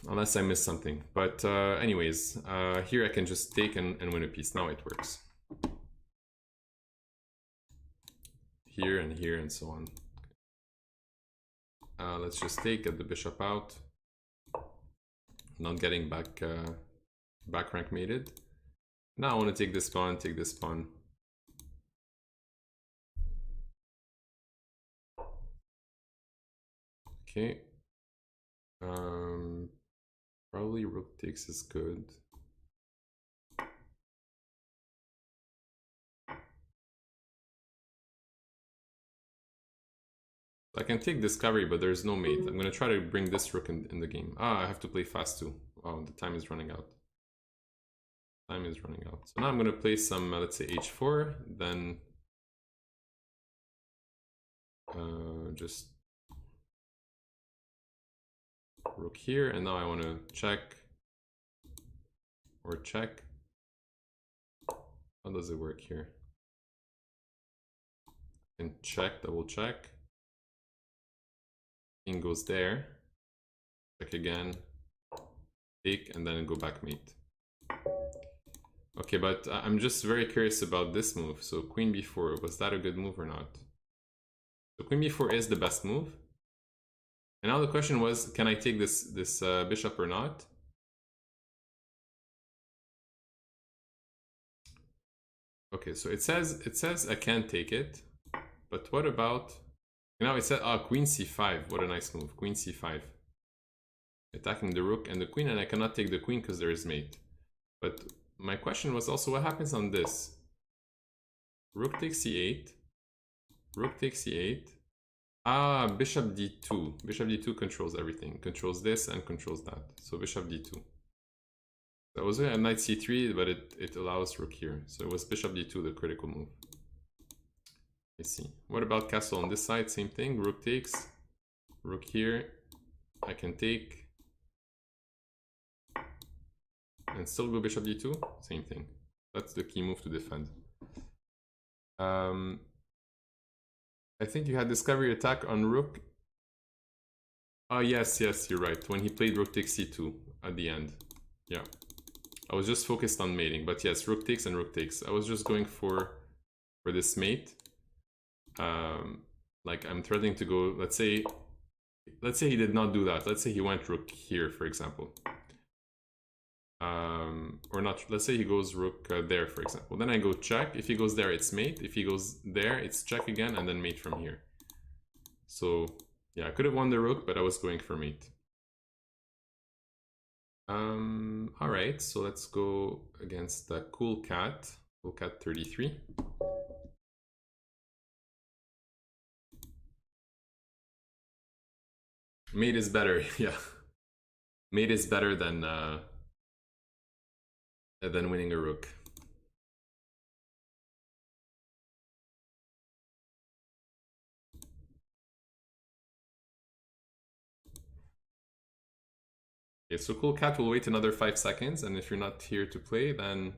Unless I missed something. But anyways, here I can just take and win a piece. Now it works. Here and so on. Let's just take, get the bishop out. Not getting back rank mated. Now I want to take this pawn, take this pawn. Okay. Probably rook takes is good. I can take discovery, but there's no mate. I'm gonna try to bring this rook in the game. Ah, I have to play fast too. Wow, the time is running out. Time is running out. So now I'm gonna play some, let's say h4, then just rook here, and now I want to check or check. How does it work here? And check, double check. King goes there. Check again. Take, and then go back mate. Okay, but I'm just very curious about this move. So queen b4, was that a good move or not? So queen b4 is the best move. And now the question was, can I take this bishop or not? Okay, so it says I can't take it, but what about? Now it said, queen c5. What a nice move, queen c5. Attacking the rook and the queen, and I cannot take the queen because there is mate. But my question was also, what happens on this? Rook takes c8. Rook takes c8. Ah, bishop d2. Bishop d2 controls everything. Controls this and controls that. So bishop d2. That was a knight c3, but it allows rook here. So it was bishop d2, the critical move. I see. What about castle on this side? Same thing. Rook takes. Rook here. I can take. And still go bishop d2. Same thing. That's the key move to defend. I think you had discovery attack on rook. Oh, yes, you're right. When he played rook takes c2 at the end. Yeah. I was just focused on mating, but yes, rook takes and rook takes. I was just going for this mate. Like I'm threatening to go, let's say he did not do that. Let's say he went rook here, for example. Or not, let's say he goes rook there, for example. Then I go check. If he goes there, it's mate. If he goes there, it's check again, and then mate from here. So yeah, I could have won the rook, but I was going for mate. All right, so let's go against the Cool Cat 33. Mate is better, yeah. Mate is better than winning a rook. Okay, so Cool Cat will wait another 5 seconds, and if you're not here to play, then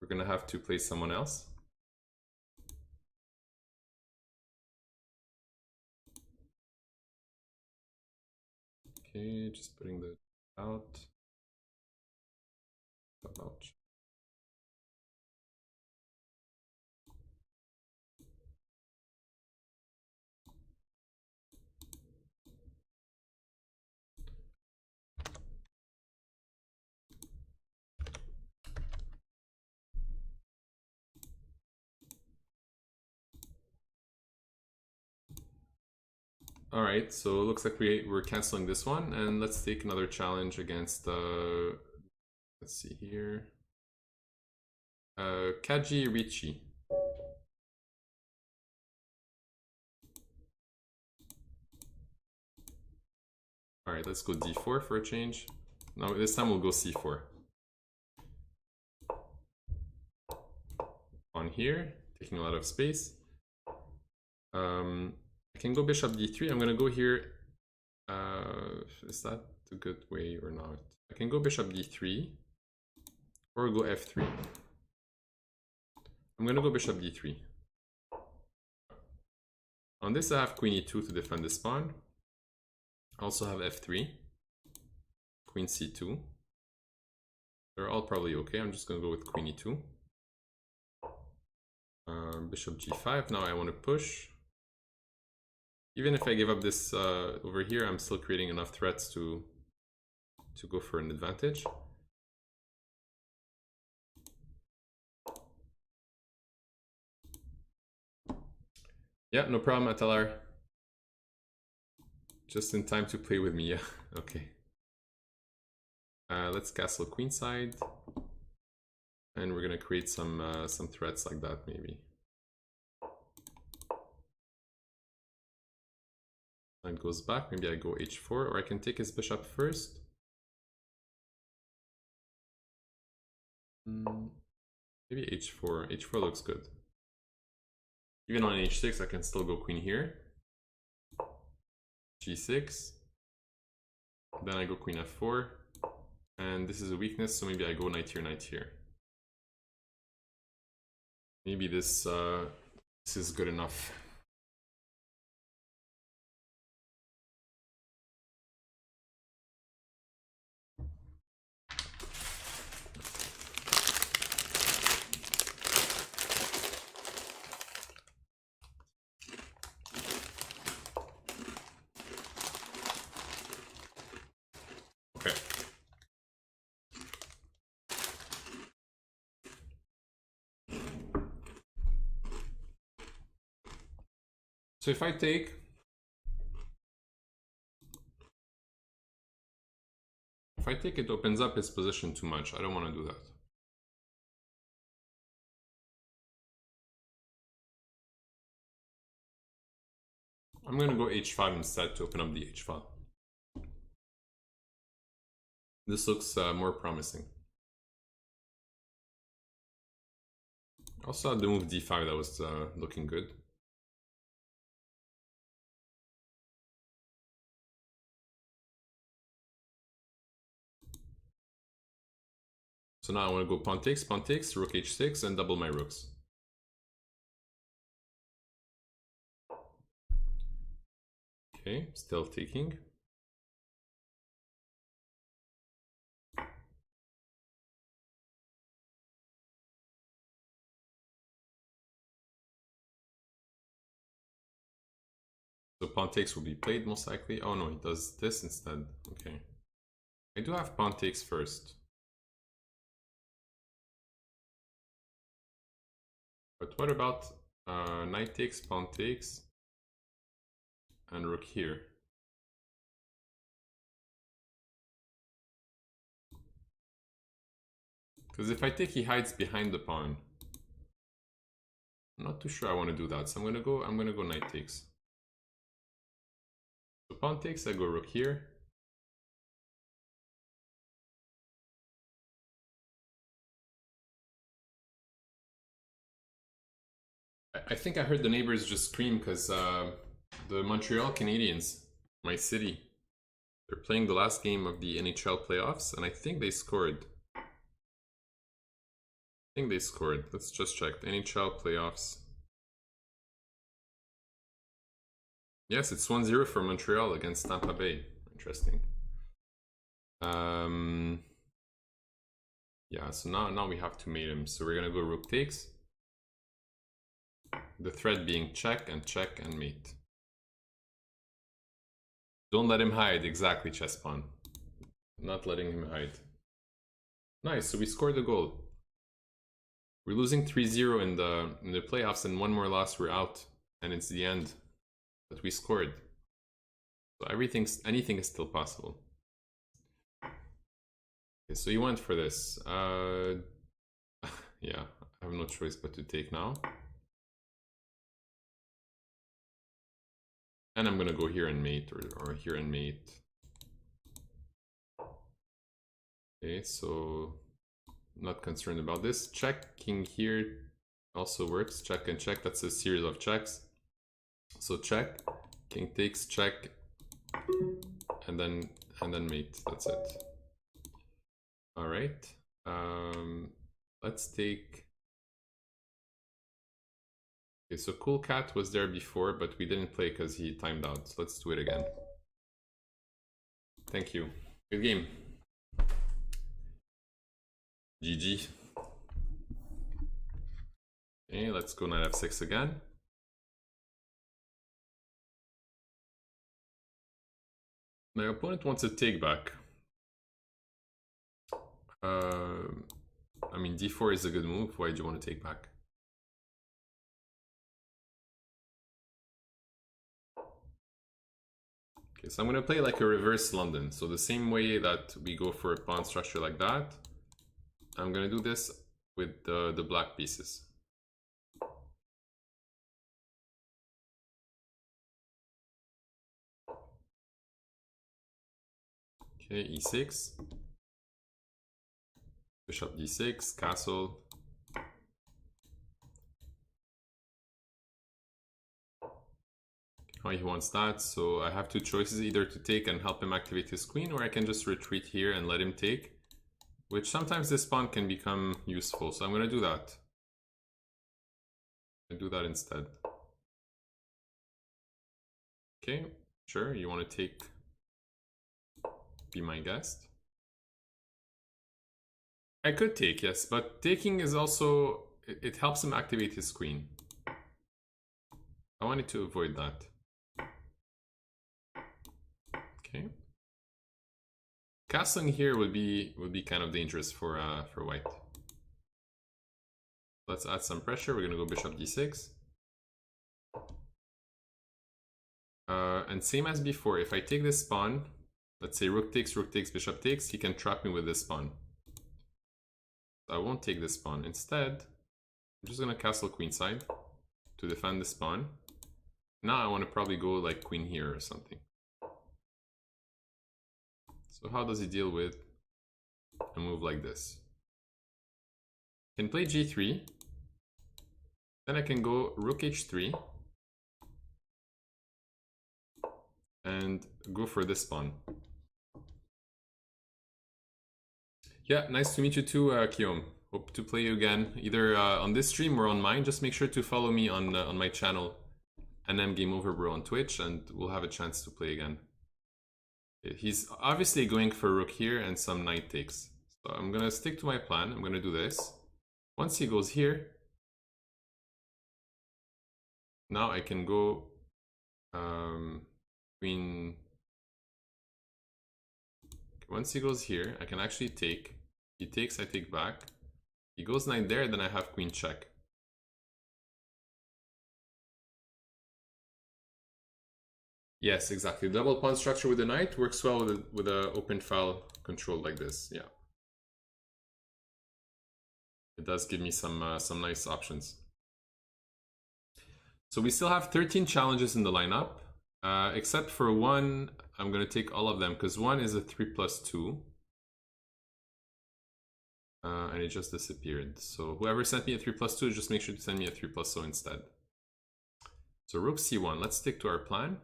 we're gonna have to play someone else. Okay, just putting the out. Ouch. All right, so it looks like we're canceling this one, and let's take another challenge against let's see here, Kaji Ricci. All right, let's go d4 for a change. No, this time we'll go c4. On here, taking a lot of space. I can go bishop d3. I'm gonna go here. Is that a good way or not? I can go bishop d3 or go f3. I'm gonna go bishop d3. On this, I have queen e2 to defend this pawn. I also have f3, queen c2. They're all probably okay. I'm just gonna go with queen e2. Bishop g5. Now I want to push. Even if I give up this over here, I'm still creating enough threats to go for an advantage. Yeah, no problem, Atalar. Just in time to play with me, yeah. Okay. Let's castle queenside. And we're gonna create some threats like that, maybe. Knight goes back, maybe I go h4, or I can take his bishop first. Maybe h4. h4 looks good. Even on h6, I can still go queen here. g6. Then I go queen f4. And this is a weakness, so maybe I go knight here, knight here. Maybe this is good enough. So if I take, it opens up his position too much. I don't want to do that. I'm going to go h5 instead to open up the h file. This looks more promising. Also had the move d5 that was looking good. So now I want to go pawn takes, rook h6, and double my rooks. Okay, still taking. So pawn takes will be played most likely. Oh no, he does this instead. Okay. I do have pawn takes first. But what about knight takes, pawn takes, and rook here? Because if I take, he hides behind the pawn. I'm not too sure I want to do that, so I'm gonna go knight takes. So pawn takes, I go rook here. I think I heard the neighbors just scream because the Montreal Canadiens, my city, they're playing the last game of the NHL playoffs, and I think they scored. think they scored. Let's just check. NHL playoffs. Yes, it's 1-0 for Montreal against Tampa Bay. Interesting. Yeah, so now we have to mate him. So we're gonna go rook takes. The threat being check and mate. Don't let him hide. Exactly, chess pawn. Not letting him hide. Nice, so we scored a goal. We're losing 3-0 in the playoffs, and one more loss, we're out. And it's the end. But we scored. So anything is still possible. Okay, so you went for this. Yeah, I have no choice but to take now. And I'm gonna go here and mate, or here and mate. Okay, so not concerned about this. Check, king here also works. Check and check, that's a series of checks. So check, king takes, check, and then mate, that's it. All right, let's take... Okay, so Cool Cat was there before, but we didn't play because he timed out. So let's do it again. Thank you. Good game. GG. Okay, let's go knight f6 again. My opponent wants a take back. I mean, d4 is a good move. Why do you want to take back? Okay, so I'm going to play like a reverse London. So the same way that we go for a pawn structure like that, I'm going to do this with the black pieces. Okay, e6. Bishop d6, castle. Oh, he wants that, so I have two choices, either to take and help him activate his queen, or I can just retreat here and let him take, which sometimes this pawn can become useful, so I'm going to do that. I'll do that instead. Okay, sure, you want to take, be my guest. I could take, yes, but taking is also, it helps him activate his queen. I wanted to avoid that. Okay. Castling here would be kind of dangerous for white. Let's add some pressure. We're gonna go bishop d6. And same as before, if I take this pawn, let's say rook takes, bishop takes, he can trap me with this pawn. So I won't take this pawn. Instead, I'm just gonna castle queenside to defend this pawn. Now I want to probably go like queen here or something. So how does he deal with a move like this? Can play g3. Then I can go rook h3 and go for this pawn. Yeah, nice to meet you too, Guillaume. Hope to play you again, either on this stream or on mine. Just make sure to follow me on my channel, NM Game Over Bro on Twitch, and we'll have a chance to play again. He's obviously going for rook here and some knight takes. So I'm gonna stick to my plan. I'm gonna do this. Once he goes here, now I can go queen. Once he goes here, I can actually take. He takes, I take back. He goes knight there, then I have queen check. Yes, exactly. Double pawn structure with the knight works well with a open file control like this. Yeah, it does give me some nice options. So we still have 13 challenges in the lineup, except for one. I'm gonna take all of them because one is a 3+2, and it just disappeared. So whoever sent me a 3+2, just make sure to send me a 3+0 instead. So rook c1. Let's stick to our plan.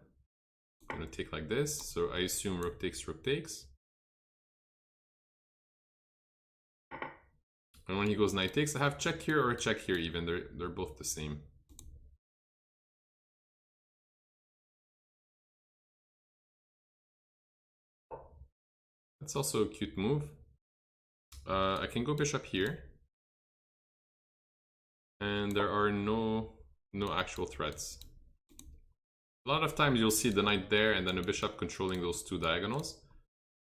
I'm gonna take like this, so I assume rook takes, And when he goes knight takes, I have check here or check here even. They're both the same. That's also a cute move. I can go bishop here. And there are no actual threats. A lot of times you'll see the knight there and then a bishop controlling those two diagonals,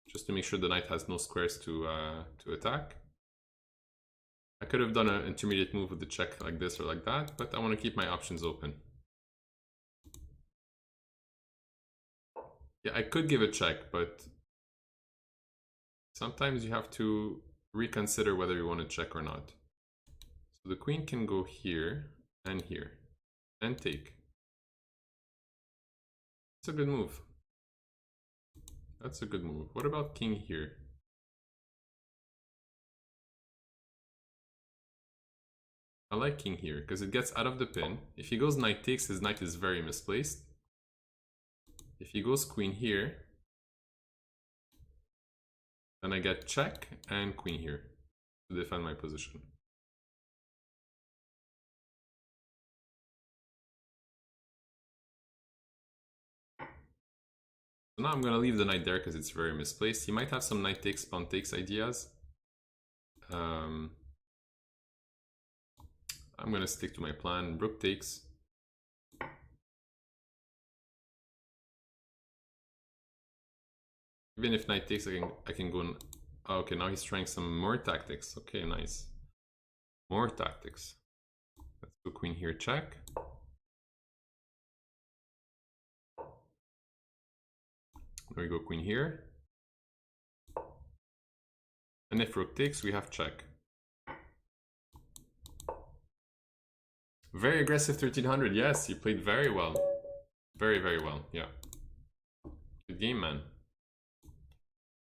just to make sure the knight has no squares to attack. I could have done an intermediate move with the check like this or like that, but I want to keep my options open. Yeah, I could give a check, but sometimes you have to reconsider whether you want to check or not. So the queen can go here and take. That's a good move. That's a good move. What about king here? I like king here because it gets out of the pin. If he goes knight takes, his knight is very misplaced. If he goes queen here, then I get check and queen here to defend my position. So now I'm going to leave the knight there because it's very misplaced. He might have some knight takes, pawn takes ideas. I'm going to stick to my plan. Rook takes. Even if knight takes, I can go. Oh, okay, now he's trying some more tactics. Okay, nice. More tactics. Let's go queen here, check. There we go, queen here. And if rook takes, we have check. Very aggressive 1300. Yes, you played very well. Very, very well. Yeah. Good game, man.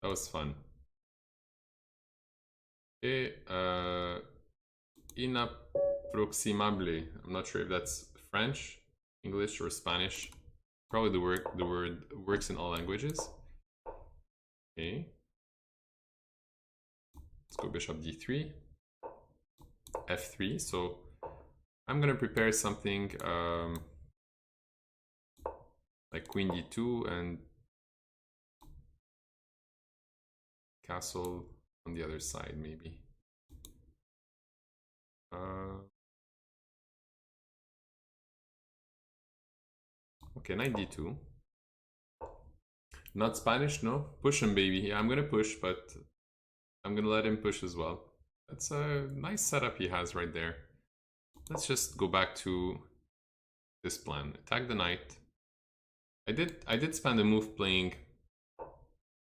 That was fun. Okay, inapproximable. I'm not sure if that's French, English, or Spanish. Probably the word works in all languages. Okay. Let's go bishop d3, f3. So I'm gonna prepare something like queen d2 and castle on the other side, maybe. Okay, knight d2. Not Spanish, no? Push him, baby. Yeah, I'm gonna push, but I'm gonna let him push as well. That's a nice setup he has right there. Let's just go back to this plan. Attack the knight. I did spend a move playing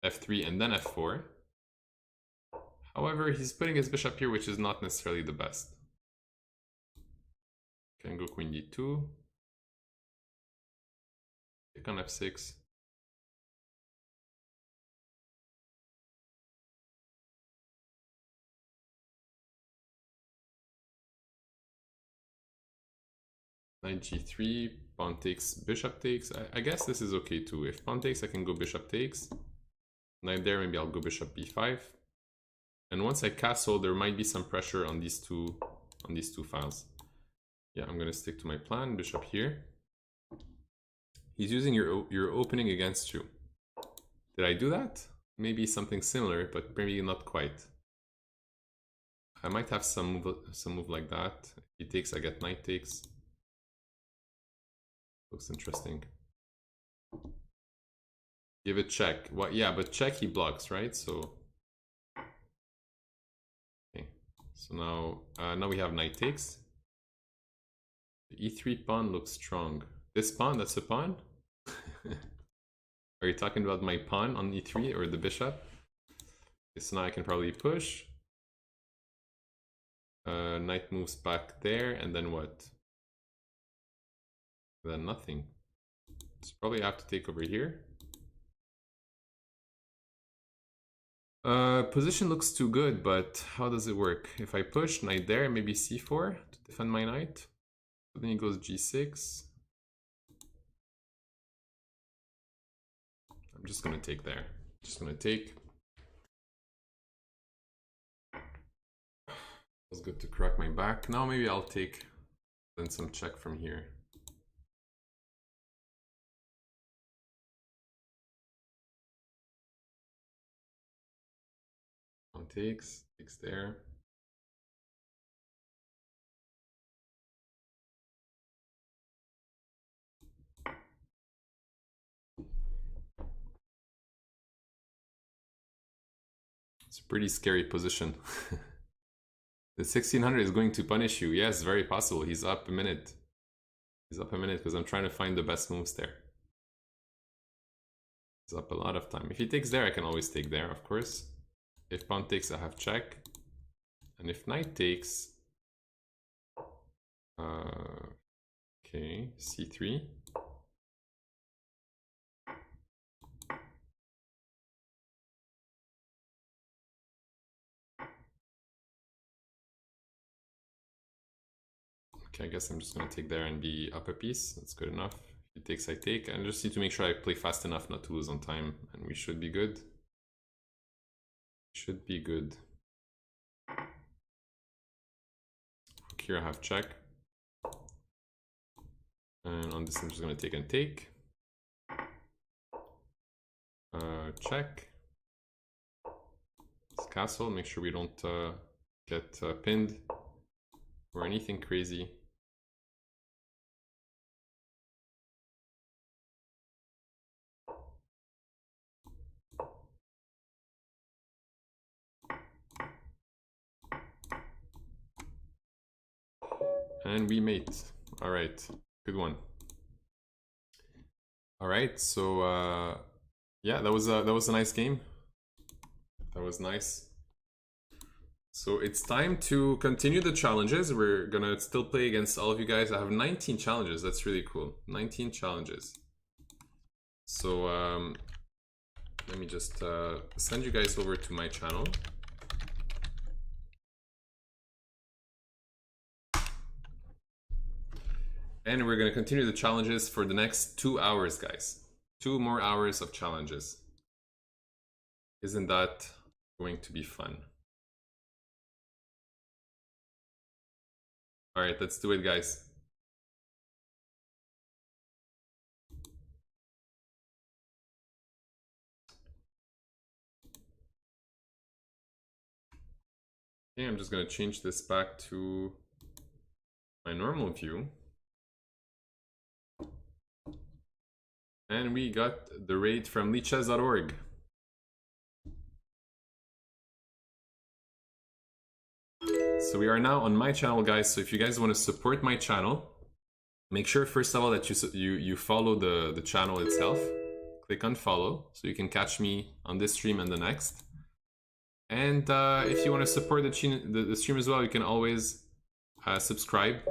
f3 and then f4. However, he's putting his bishop here, which is not necessarily the best. Can go queen d2. Take on f6. Knight g3, pawn takes, bishop takes. I guess this is okay too. If pawn takes, I can go bishop takes. Knight there, maybe I'll go bishop b5. And once I castle, there might be some pressure on these two files. Yeah, I'm gonna stick to my plan. Bishop here. He's using your opening against you. Did I do that? Maybe something similar, but maybe not quite. I might have some move like that. If he takes, I get knight takes. Looks interesting. Give it check. What? Yeah, but check he blocks, right? So okay. So now we have knight takes. The e3 pawn looks strong. This pawn, that's a pawn? Are you talking about my pawn on e3 or the bishop? Okay, so now I can probably push. Knight moves back there, and then what? Then nothing. So probably have to take over here. Position looks too good, but how does it work? If I push knight there, maybe c4 to defend my knight. But then he goes g6. I'm just gonna take there. Just gonna take. It's good to crack my back. Now maybe I'll take then some check from here. One takes there. It's a pretty scary position. The 1600 is going to punish you. Yes, very possible. He's up a minute. He's up a minute because I'm trying to find the best moves there. He's up a lot of time. If he takes there, I can always take there, of course. If pawn takes, I have check. And if knight takes... okay, c3. Okay, I guess I'm just going to take there and be up a piece. That's good enough. If he takes, I take. I just need to make sure I play fast enough not to lose on time. And we should be good. Should be good. Here I have check. And on this I'm just going to take and take. Check. This castle, make sure we don't get pinned or anything crazy. And we mate. All right, good one. All right, so yeah, that was a nice game. That was nice. So it's time to continue the challenges. We're gonna still play against all of you guys. I have 19 challenges. That's really cool. 19 challenges. So let me just send you guys over to my channel. And we're gonna continue the challenges for the next 2 hours, guys. 2 more hours of challenges. Isn't that going to be fun? All right, let's do it, guys. Okay, I'm just gonna change this back to my normal view. And we got the raid from Lichess.org. So we are now on my channel, guys. So if you guys want to support my channel, make sure first of all that you follow the channel itself. Click on follow so you can catch me on this stream and the next. And if you want to support the stream as well, you can always subscribe